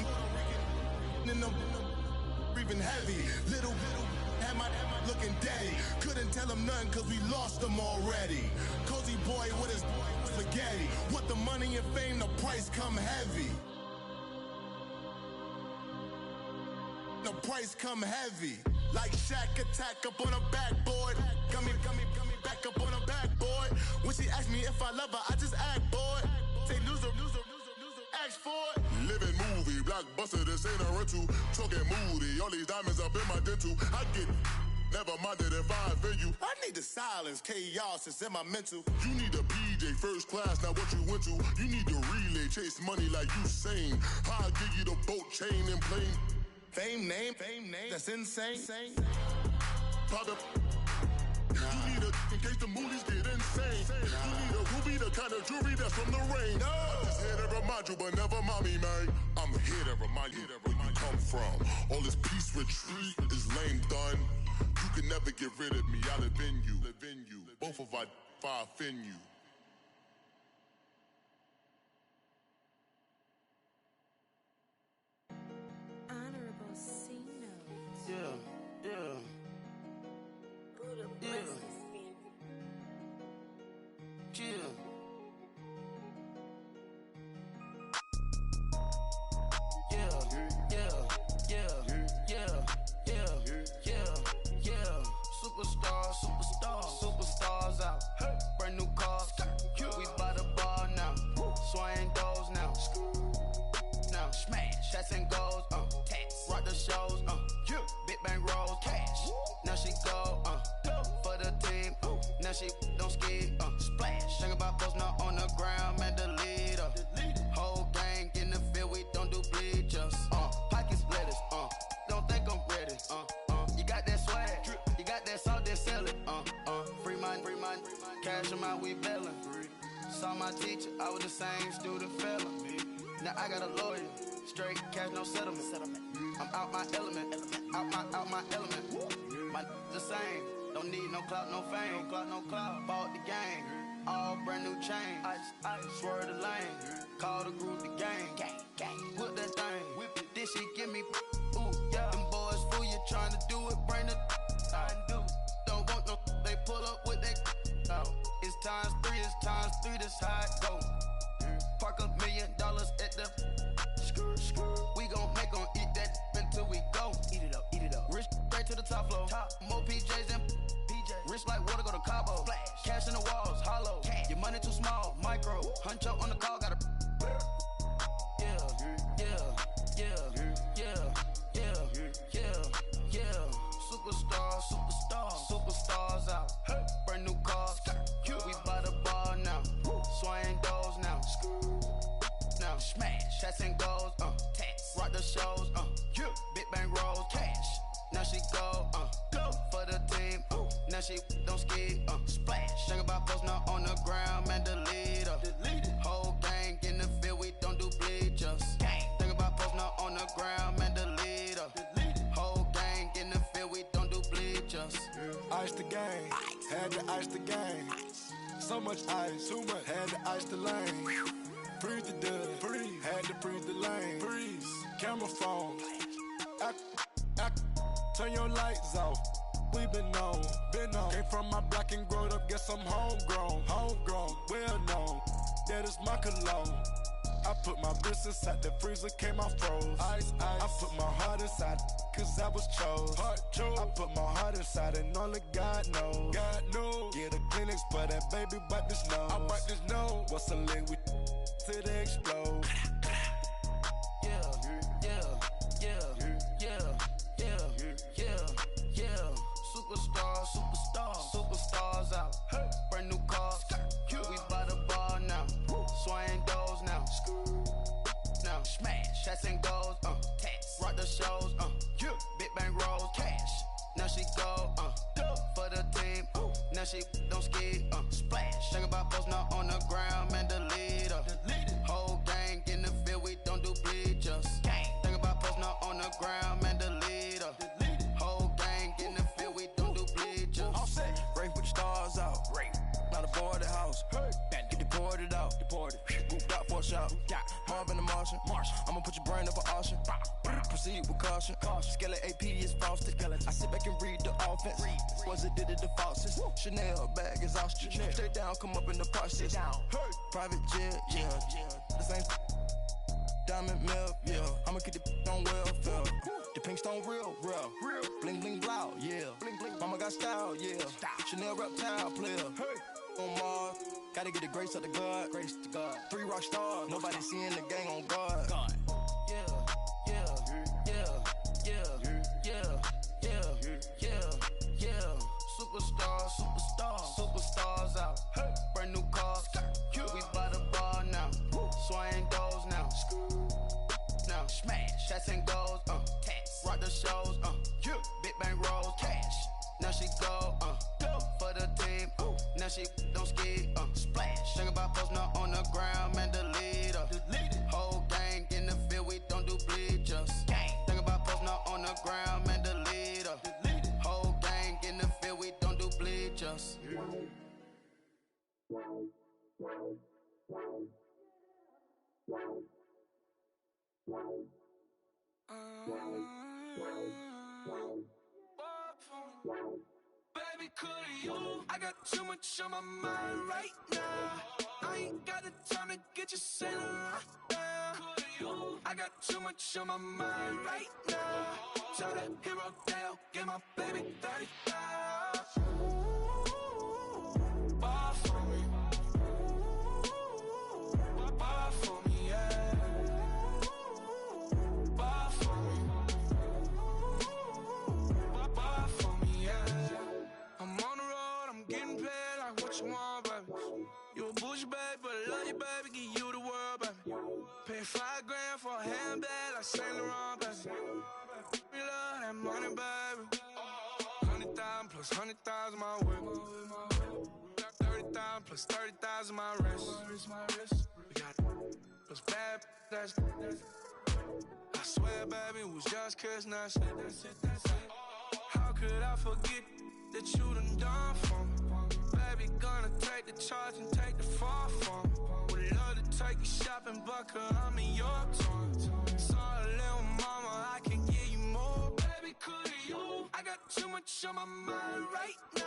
in the breathing heavy. Little had my looking daddy. Couldn't tell him nothing cause we lost him already. Cozy boy with his spaghetti. With the money and fame, the price come heavy. The price come heavy. Like Shaq attack up on a backboard. Got me back up on a backboard. When she asked me if I love her, I just act bored. Say loser, ask for it. Living movie, blockbuster, this ain't a rental. Talking moody, all these diamonds up in my dental. I get never minded if I offend you. I need the silence, chaos is in my mental. You need a PJ first class, not what you went to. You need to relay, chase money like you sane. I'll give you the boat, chain, and plane. Fame name, that's insane. Pop up. You need a in case the movies get insane. You need a ruby, the kind of jewelry that's from the rain. I'm just here to remind you, but never mommy, man. I'm here to remind you where you come from. All this peace retreat is lame done. You can never get rid of me. I live in you. Both of our if I offend you. Honorable C notes. Yeah. Buddha Yeah. Chill. Superstars out. Brand new cars. We by the bar now. Swaying doors now. Now smash. Shots and goals. Tax. Rock the shows. Big bang rolls. Cash. Now she go. For the team. Now she don't ski. Splash. Think about post now on the ground. Man, the leader. Whole gang in the field. We don't do bleachers. Pockets lettuce. Don't think I'm ready. You got that swag. You got that salt, then sell it. Free mind. Cash 'em out, we bailin'. Saw my teacher, I was the same student fella. Now I got a lawyer. Straight cash, no settlement. I'm out my element. Out my element. My the same. Don't need no clout, no fame. No clout. Bought the game. All brand new chain. I swerve the lane. Call the group the gang. Whip that thing. Whip it. This shit give me. Ooh, yeah. Them boys fool you trying to do it. Bring the. Don't want no. They pull up with that. It's times 3. This how it go. Park $1 million at the. We gon' make 'em eat that until we go. Eat it up. Rich straight to the top floor. More PJs than PJ. Rich like water, go to Cabo. Flash. Cash in the walls, hollow. Cash. Your money too small, micro. Hunch up on the call, gotta. Superstars out. Brand new cars. We by the bar now. Swaying doors now. Now smash. Shots and goals. Tax. Rock the shows. Big bang rolls. Cash. Now she go. For the team. Now she don't ski. Splash. Think about post now on the ground. Man, the leader. Whole gang in the field. We don't do bleachers. Think about post now on the ground. Man, the leader. Whole gang in the field. We don't do bleachers. Ice the game, had to ice the game. So much ice, too much, had to ice the lane. Freeze the dud, had to freeze the lane. Freeze, camera phone. Turn your lights off. We been on. Came from my block and growed up, guess I'm homegrown, well known. That is my cologne. I put my wrist inside the freezer, came out froze. Ice. I put my heart inside, cause I was chose. I put my heart inside and only God knows. Yeah, the clinics, but that baby bite this nose. I bite this nose. What's the link with till they explode? Superstars out. Brand new cars. We by the bar now. Swaying doors now. Now smash. Shots and goals. Tax. Rock the shows. Big bang rolls. Cash. Now she go. Now she don't skid, splash. Think about posting up on the ground, man, delete her. Whole gang in the field, we don't do bleachers. Think about posting up on the ground, man, delete her. Whole gang in the field, we don't do bleachers. All set. Race with the stars out. Not a boarded house. Get deported out. Group out for a shot. Marvin the Martian. I'ma put your brain up for auction. Proceed with caution. Skeleton AP is frosted. I sit back and read the offense. Was it did it the falsest? Chanel bag is ostrich. Stay down, come up in the process. Private jet, yeah. The same diamond milk, yeah. I'ma keep the on welfare. The pink stone real. Bling bling blow, yeah. Mama got style, yeah. Chanel reptile player. On Mars, gotta get the grace of the God. 3 rock stars, nobody seeing the gang on guard. Superstars out. Brand new cars. We by the bar now. Swaying goals now. Now smash. Cats and goals. Rock the shows. Big bang rolls. Cash. Now she go. For the team. Now she don't ski. Splash. Think about posting up on the ground, man, delete her. Whole gang in the field, we don't do bleachers. Think about posting up on the ground, man, delete her. Whole gang in the field, we don't do bleachers. Baby, could you? I got too much on my mind right now. I ain't got the time to get you sailing right now. Could you? I got too much on my mind right now. Tell that hero Dale, get my baby 30,000. Bar for me. Bar for me, yeah. Bar for me. Bar for me, yeah. I'm on the road, I'm getting paid like what you want, baby. You a bougie, baby, but I love you, baby. Give you the world, baby. Pay $5 grand for a handbag like Saint Laurent, baby. We love that money, baby. 100,000 plus 100,000 my whip. 30,000 plus 30,000 my wrist. We got plus bad, that's I swear, baby, it was just kiss, that's it. How could I forget that you done for me? Baby, gonna take the charge and take the fall from me. Would love to take you shopping, but I'm in your town. Sorry, little mama, I can give you more. Baby, could you? I got too much on my mind right now.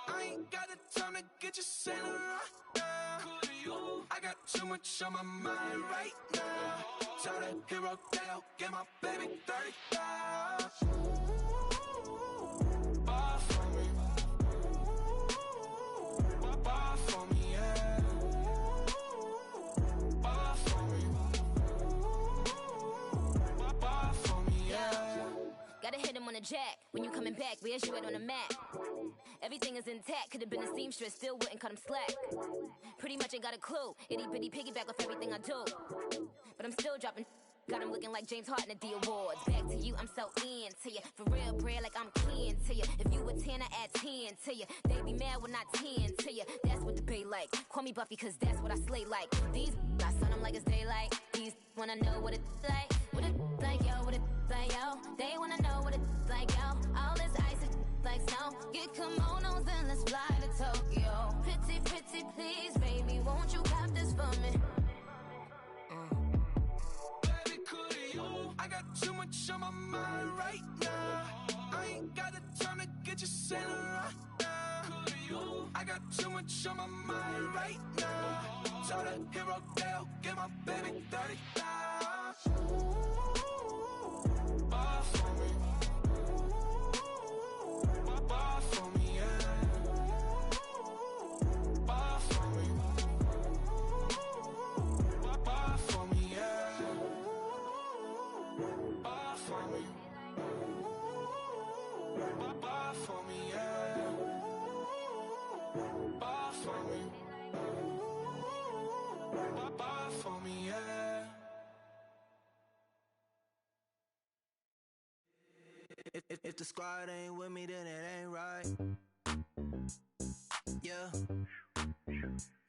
I ain't got the time to get you sailing right now. Could you? I got too much on my mind right now. Tell that hero Dale, get my baby 30,000. Bar for me. Bar for me, yeah. Bar for me. Bar for me, yeah. Gotta hit him on the jack. When you coming back, where's you at on the map? Everything is intact. Could've been a seamstress, still wouldn't cut him slack. Pretty much ain't got a clue. Itty bitty piggyback off everything I do. But I'm still dropping. Got him looking like James Harden at the awards. Back to you, I'm so into you. For real, bread, like I'm kin to you. If you a 10, I add 10 to you. They be mad when I 10 to you. That's what the bay like. Call me Buffy, cause that's what I slay like. These, I son them like it's daylight. These wanna know what it's like. What it like, yo, what it like, yo. They wanna know what it's like, yo. All this ice is like snow. Get kimonos and let's fly to Tokyo. Pretty, pretty, please, baby, won't you cop this for me? I got too much on my mind right now. I ain't got the time to get you sailing right now. I got too much on my mind right now. Tell that hero Dale, get my baby 30,000. Bar for me. Bar for me, yeah. Bar for me. Bar for me, yeah. Bar for me. Bar for me, yeah. Bar for me. Bar for me, yeah. If the squad ain't with me, then it ain't right. Yeah.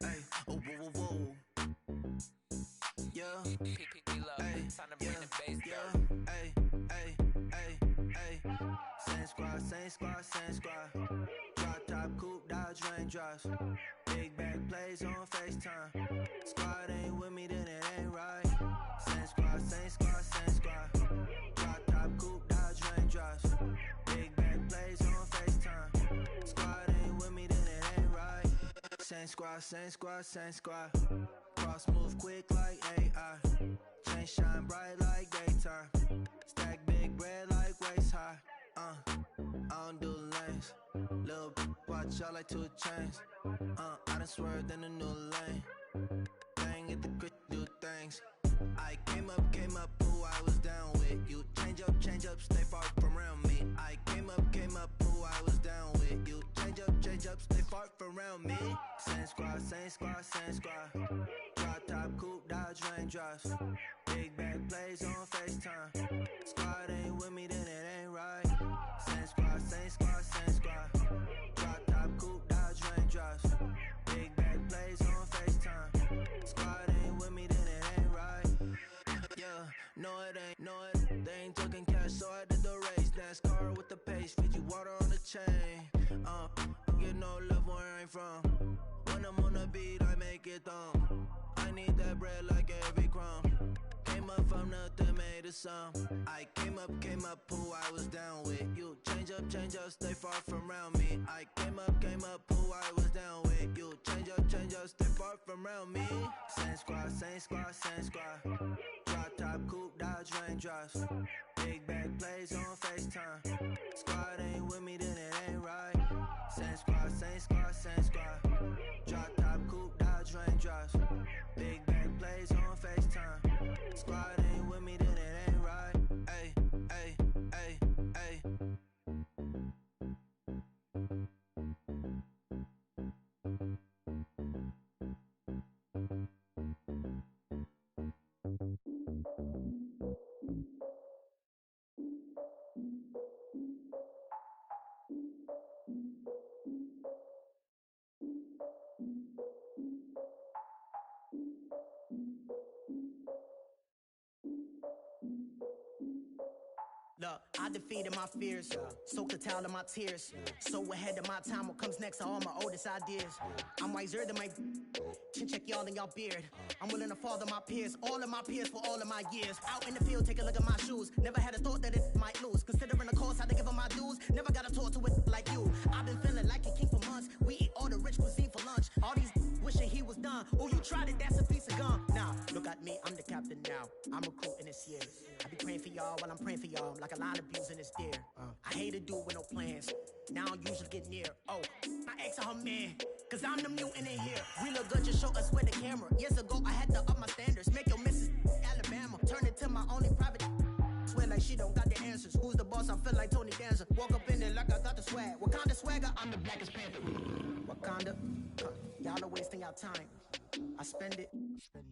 Hey, oh, whoa, whoa, whoa. Yeah. Hey, yeah. Hey, hey, hey, hey. Same squad, same squad, same squad. Drop top, coupe, Dodge raindrops. Big bag plays on FaceTime. Squad ain't with me, then it ain't right. Same squad, same squad, same squad. Drop top, coupe, Dodge raindrops. Big bag plays on FaceTime. Squad ain't with me, then it ain't right. Same squad, same squad, same squad. Cross move quick like AI. Chain shine bright like daytime. Stack big bread like waist high. I don't do lanes. Little watch out like 2 chains. I done swerved in a new lane. Bang at the crit, do things. I came up, who I was down with. You change up, stay far from around me. I came up, who I was down with. You change up, stay far from around me. Same squad, same squad, same squad. Drop top, coupe, Dodge raindrops. Big bag plays on FaceTime. Squad ain't with me, then it ain't right. Same squad, same squad, same squad. Drop top, coupe, Dodge raindrops. Big bag plays on FaceTime. Squad ain't with me, then it ain't right. Yeah, no it ain't, they ain't talking cash, so I did the race. NASCAR with the pace, feed you water on the chain. Get no love where I ain't from. When I'm on the beat, I make it thumb. I need that bread like every crumb. Came up from nothing, made a sum. I came up, who I was down with. You change up, stay far from around me. I came up, who I was down with. You change up, stay far from around me. Same squad, same squad, same squad. Drop top, coupe, Dodge raindrops. Big bag plays on FaceTime. Squad ain't with me, then it ain't right. Same squad, same squad, same squad. Drop top, coupe, Dodge raindrops. Big bag plays on FaceTime. Squad ain't with me, then it ain't right. Ay, ay, ay, ay. Look, I defeated my fears, soaked the towel of my tears. So ahead of my time, what comes next are all my oldest ideas. I'm wiser than my chin check y'all in y'all beard. I'm willing to father my peers, all of my peers for all of my years. Out in the field, take a look at my shoes. Never had a thought that it might lose. Considering the cost, I had to give them my dues. Never got to talk to it like you. I've been feeling like a king for months. We eat all the rich cuisine for lunch. All these wishing he was done. Oh, you tried it, that's a piece of gum. Now, look at me, I'm the captain now. I'm recruiting this year. I be praying for y'all while I'm praying for y'all. Like a lot of abusing this deer. I hate to do it with no plans. Now I usually get near. Oh, my ex are her man. Cause I'm the mutant in here. We look good, just show us where the camera. Years ago, I had to up my standards. Make your missus Alabama. Turn it to my only private. Swear like she don't got the answers. Who's the boss? I feel like Tony Danza. Walk up in there like I got the swag. What kind of swagger? I'm the blackest panther. Wakanda. Y'all are wasting your time. I spend it,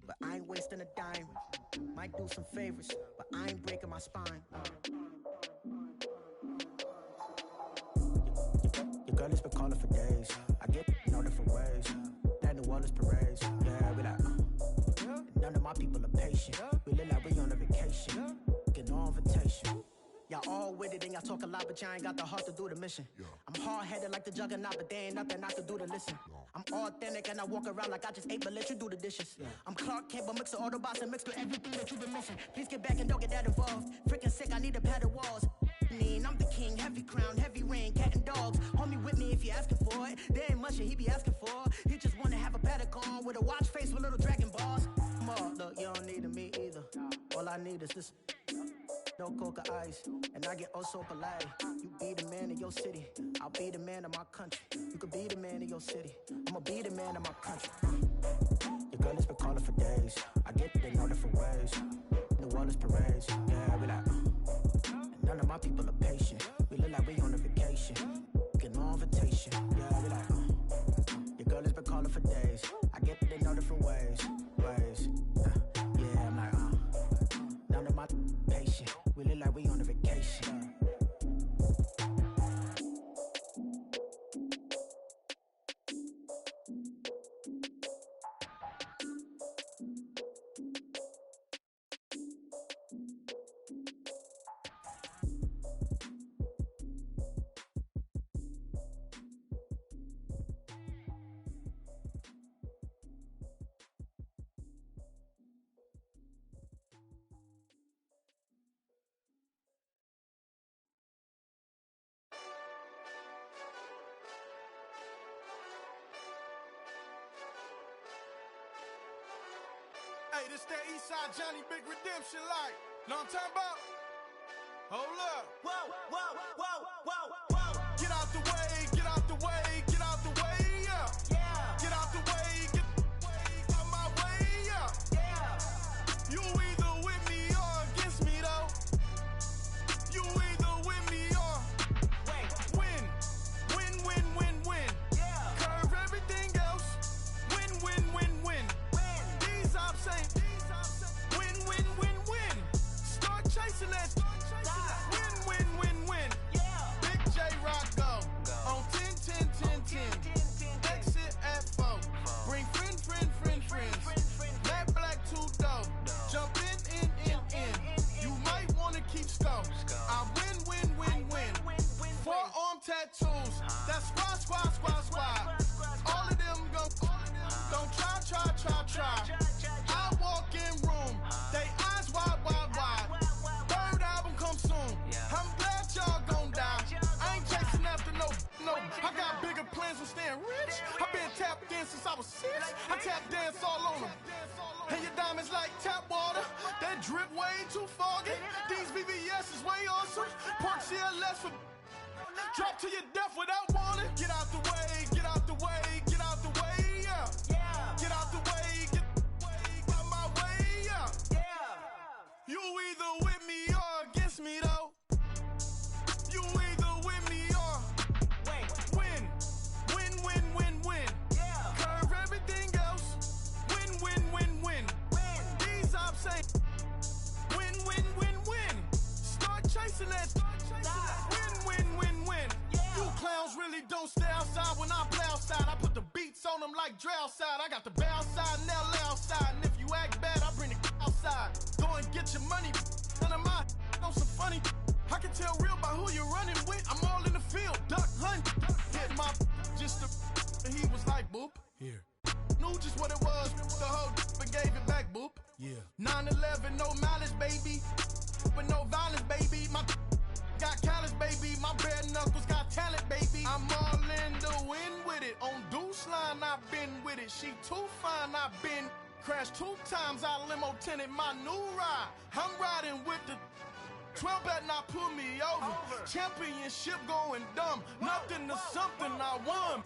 but I ain't wasting a dime. Might do some favors, but I ain't breaking my spine. Your girl has been calling for days. I get no different ways. That New Orleans parades. Yeah, we like, none of my people are patient. We look like we on a vacation. Get no invitation. Y'all all with it and y'all talk a lot, but y'all ain't got the heart to do the mission. I'm hard-headed like the juggernaut, but there ain't nothing I can do to listen. I'm authentic and I walk around like I just ate, but let you do the dishes. I'm Clark Kent, but mix of Autobots and mixed with everything that you've been missing. Please get back and don't get that involved. Freaking sick, I need a pad of walls. I'm the king, heavy crown, heavy rain, cat and dogs. Homie with me if you asking for it. There ain't much that he be asking for. He just wanna have a paddock on with a watch face with little dragon balls. Look, you don't need me either. All I need is this. No coca ice, and I get oh so polite. You be the man of your city, I'll be the man of my country. You could be the man of your city, I'ma be the man of my country. Your girl has been calling for days. I get it in all different ways. New Orleans parades, yeah, we like. None of my people are patient. We look like we on a vacation. Get no invitation, yeah, we like. Your girl has been calling for days. I get it in all different ways. Yeah, I'm like, none of my patient. We look like we on a vacation. Hey, this that Eastside Johnny Big Redemption like. Know what I'm talking about? Hold up. Whoa, whoa, whoa, whoa, whoa. Get out the way, get out the way, get out the way, yeah. Yeah. Get out the way, get out my way, yeah. Yeah. You either with me or against me, though. You either with me or win. Win, win, win, win. Yeah. Curve everything else. Win, win, win, win. These ops ain't. Win, win, win, win. Start chasing that. Win, win, win, win. Yeah. Big J Rock go. On 10, 10, 10, 10. Exit at 4. Bring friend, friends. Black, black, two dough. Jump in. You might wanna keep score. I win, win, win, win. Forearm tattoos. That's squad. All of them go. Don't try. I walk in room. They eyes wide. Third album come soon. I'm glad y'all gon' die. I ain't chasing after no. I got bigger plans for staying rich. I been tapped in since I was 6. I tap dance all on them. And your diamonds like tap water. That drip way too foggy. These VVS is way awesome. Park CLS for drop to your death without warning. Get out the way, get out the way, get out the way, yeah. Yeah. Get out the way, get out my way, yeah. Yeah. You either with me or against me, though. You either with me or win. Win, win, win, win. Yeah. Curve everything else. Win, win, win, win. These ops ain't. Win, win, win, win. Start chasing that. Win, win, win, win. You clowns really don't stay outside when I play outside. I put the beats on them like Dre outside. I got the bow side and LA outside. And if you act bad, I bring the outside. Go and get your money. None of my know some funny. I can tell real by who you're running with. I'm all in the field. Duck hunt. Hit my just the. And he was like, boop. Here. Knew just what it was. The whole but gave it back, boop. Yeah. 9/11, no malice, baby. But no violence, baby. My got callous, baby. My bare knuckles got talent, baby. I'm all in the wind with it. On Deuce line, I've been with it. She too fine, I've been crashed 2 times. I limo tinted my new ride. I'm riding with the 12 better not pull me over. Championship going dumb. Nothing to something I won.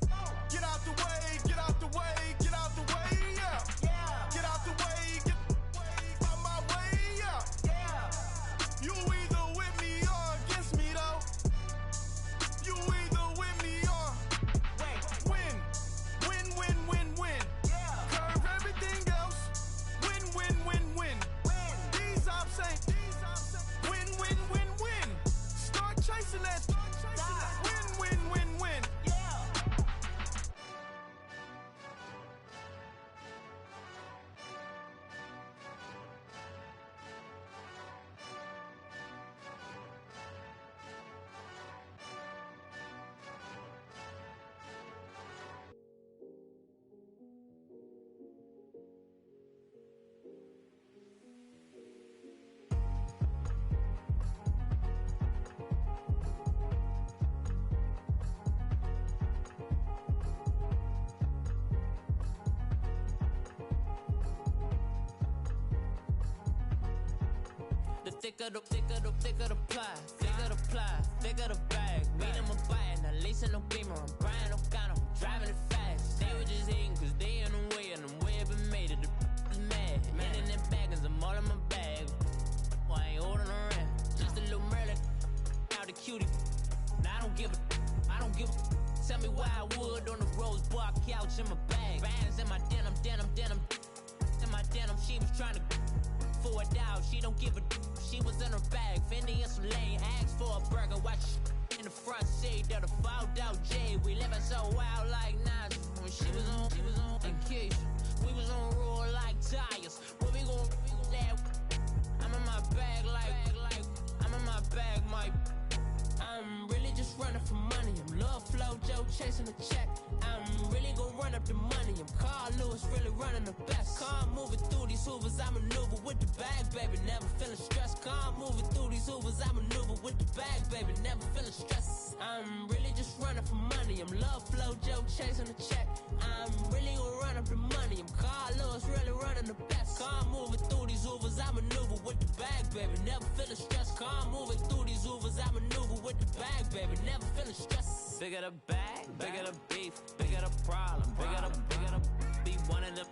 Get out the way, get out the way, get out the way, yeah. Yeah. Get out the way, get out my way, yeah. Yeah. You either with me or against me, though. You either with me or win. Win, win, win, win. Yeah. Curve everything else. Win, win, win, win. These ops ain't. Win, win, win, win. Start chasing that. Win, win, win, win. Yeah. thicker the ply, thicker the bag. Beat them a bite, now lacing no beamer. I'm Brian O'Connor, I'm driving it fast. They were just hating cause they in the way, and the way I've been made it, the is mad. And in them baggins, I'm all in my bag. Why I ain't holding around? Just a little Merlin, out the cutie. Now I don't give a. Tell me why I would on the rose bar couch in my bag. Bands in my denim. In my denim, she was trying to for a doubt. She don't give a. She was in her bag, Fendi and some lane. Asked for a burger, watch in the front seat of the fouled out J. We living so wild like Nas. When she was on vacation, we was on roll like tires. What we gon' that? I'm in my bag like I'm in my bag, my. I'm really just running for money. I'm love flow, Joe chasing the check. I'm really gon' run up the money. I'm Carl Lewis, really running the best. Car moving through these Hoovers, I maneuver with the bag, baby. Never feeling stressed. Car moving through these Hoovers, I maneuver with the bag, baby. Never feeling stressed. I'm really just running for money. I'm love flow, Joe chasing the check. I'm really gonna run up the money. I'm Carl Lewis, really running the best. Car moving through these Hoovers, I maneuver with the bag, baby. Never feeling stressed. Car moving through these Hoovers, I maneuver with the bag, baby. Never feeling stressed. Bigger the bag, bigger the beef, bigger the problem, bigger the be one of the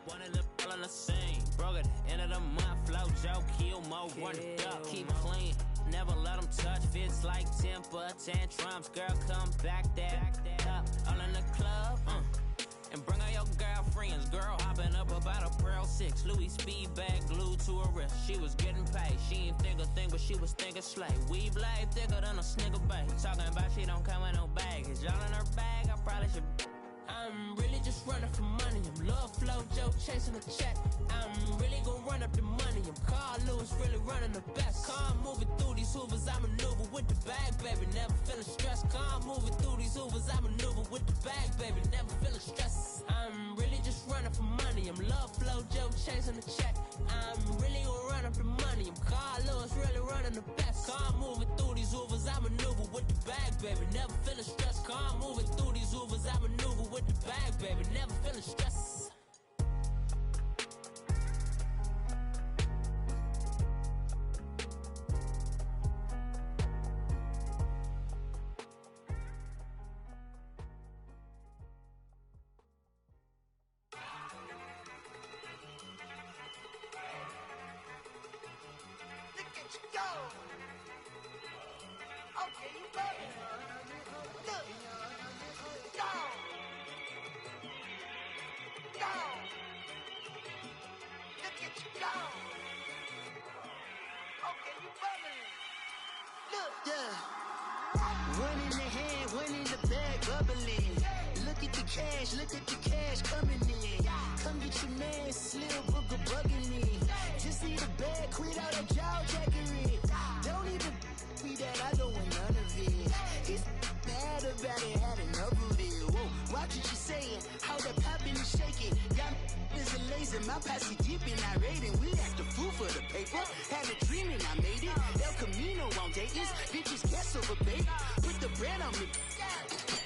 all in the same. Broke at the end of the month, flow Joe, kill mo, run it up, keep clean. Never let them touch, fits like temper tantrums. Girl, come back that up, all in the club, and bring all your girlfriends. Girl hopping up about a Pearl 6, Louis speed bag glued to her wrist. She was getting paid, she ain't think a thing, but she was thinking slay. Weave blade thicker than a snigger bait. Talking about she don't come with no baggage. Y'all in her bag, I probably should. I'm really just running for money. I'm love flow, Joe chasing the check. I'm really gonna run up the money. I'm Carl Lewis, really running the best. Car moving through these Hoovers, I maneuver with the bag, baby. Never feeling stressed. Car moving through these Hoovers, I maneuver with the bag, baby. Never feeling stressed. I'm really just running for money. I'm love flow, Joe chasing the check. I'm really gonna run up the money. I'm Carl Lewis, really running the best. Car moving through these Hoovers, I maneuver with the bag, baby. Never feeling stressed. Car moving through these Hoovers, I maneuver with the bag, baby. Never feeling stressed. One in the hand, one in the bag, bubbling. Look at the cash coming in. Come get your man, Slim Booger bugging me. Just need a bag, quit all that jaw jackery. Don't even me that, I don't want none of it. He's mad about it, had enough of it. Whoa, watch what you saying, how that poppin' and shaking. Got is a laser, my posse deep and irate, and we act the fool for the paper. Had a dream and I made it. El Camino on Dayton's, bitches guess over bait. Put the bread on me,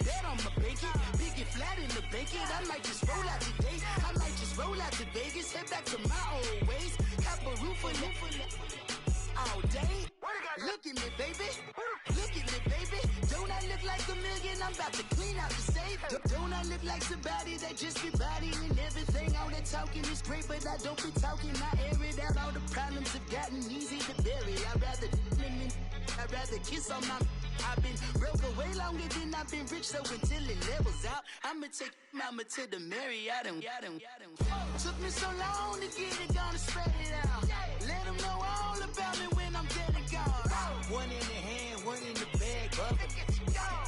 bet on my bacon. Big and flat in the bacon. I might just roll out today. I might just roll out to Vegas, head back to my old ways. Cop a roof for all day. Look at me, baby. Look at me, baby. Don't I look like a million? I'm about to clean out the safe. Don't I look like somebody that just be bodying everything? All that talking is great, but I don't be talking. I air it out. All the problems have gotten easy to bury. I'd rather kiss on my. I've been broke way longer than I've been rich, so until it levels out, I'ma take mama to the Marriott and took me so long to get it, gonna spread it out. Let them know all about me when I'm dead and gone. One in the hand, one in the bag, bubbling.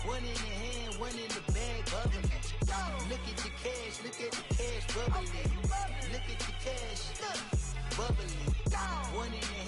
One in the hand, one in the bag, bubbling. Look at the cash bubbling. Look at the cash bubbling. One in the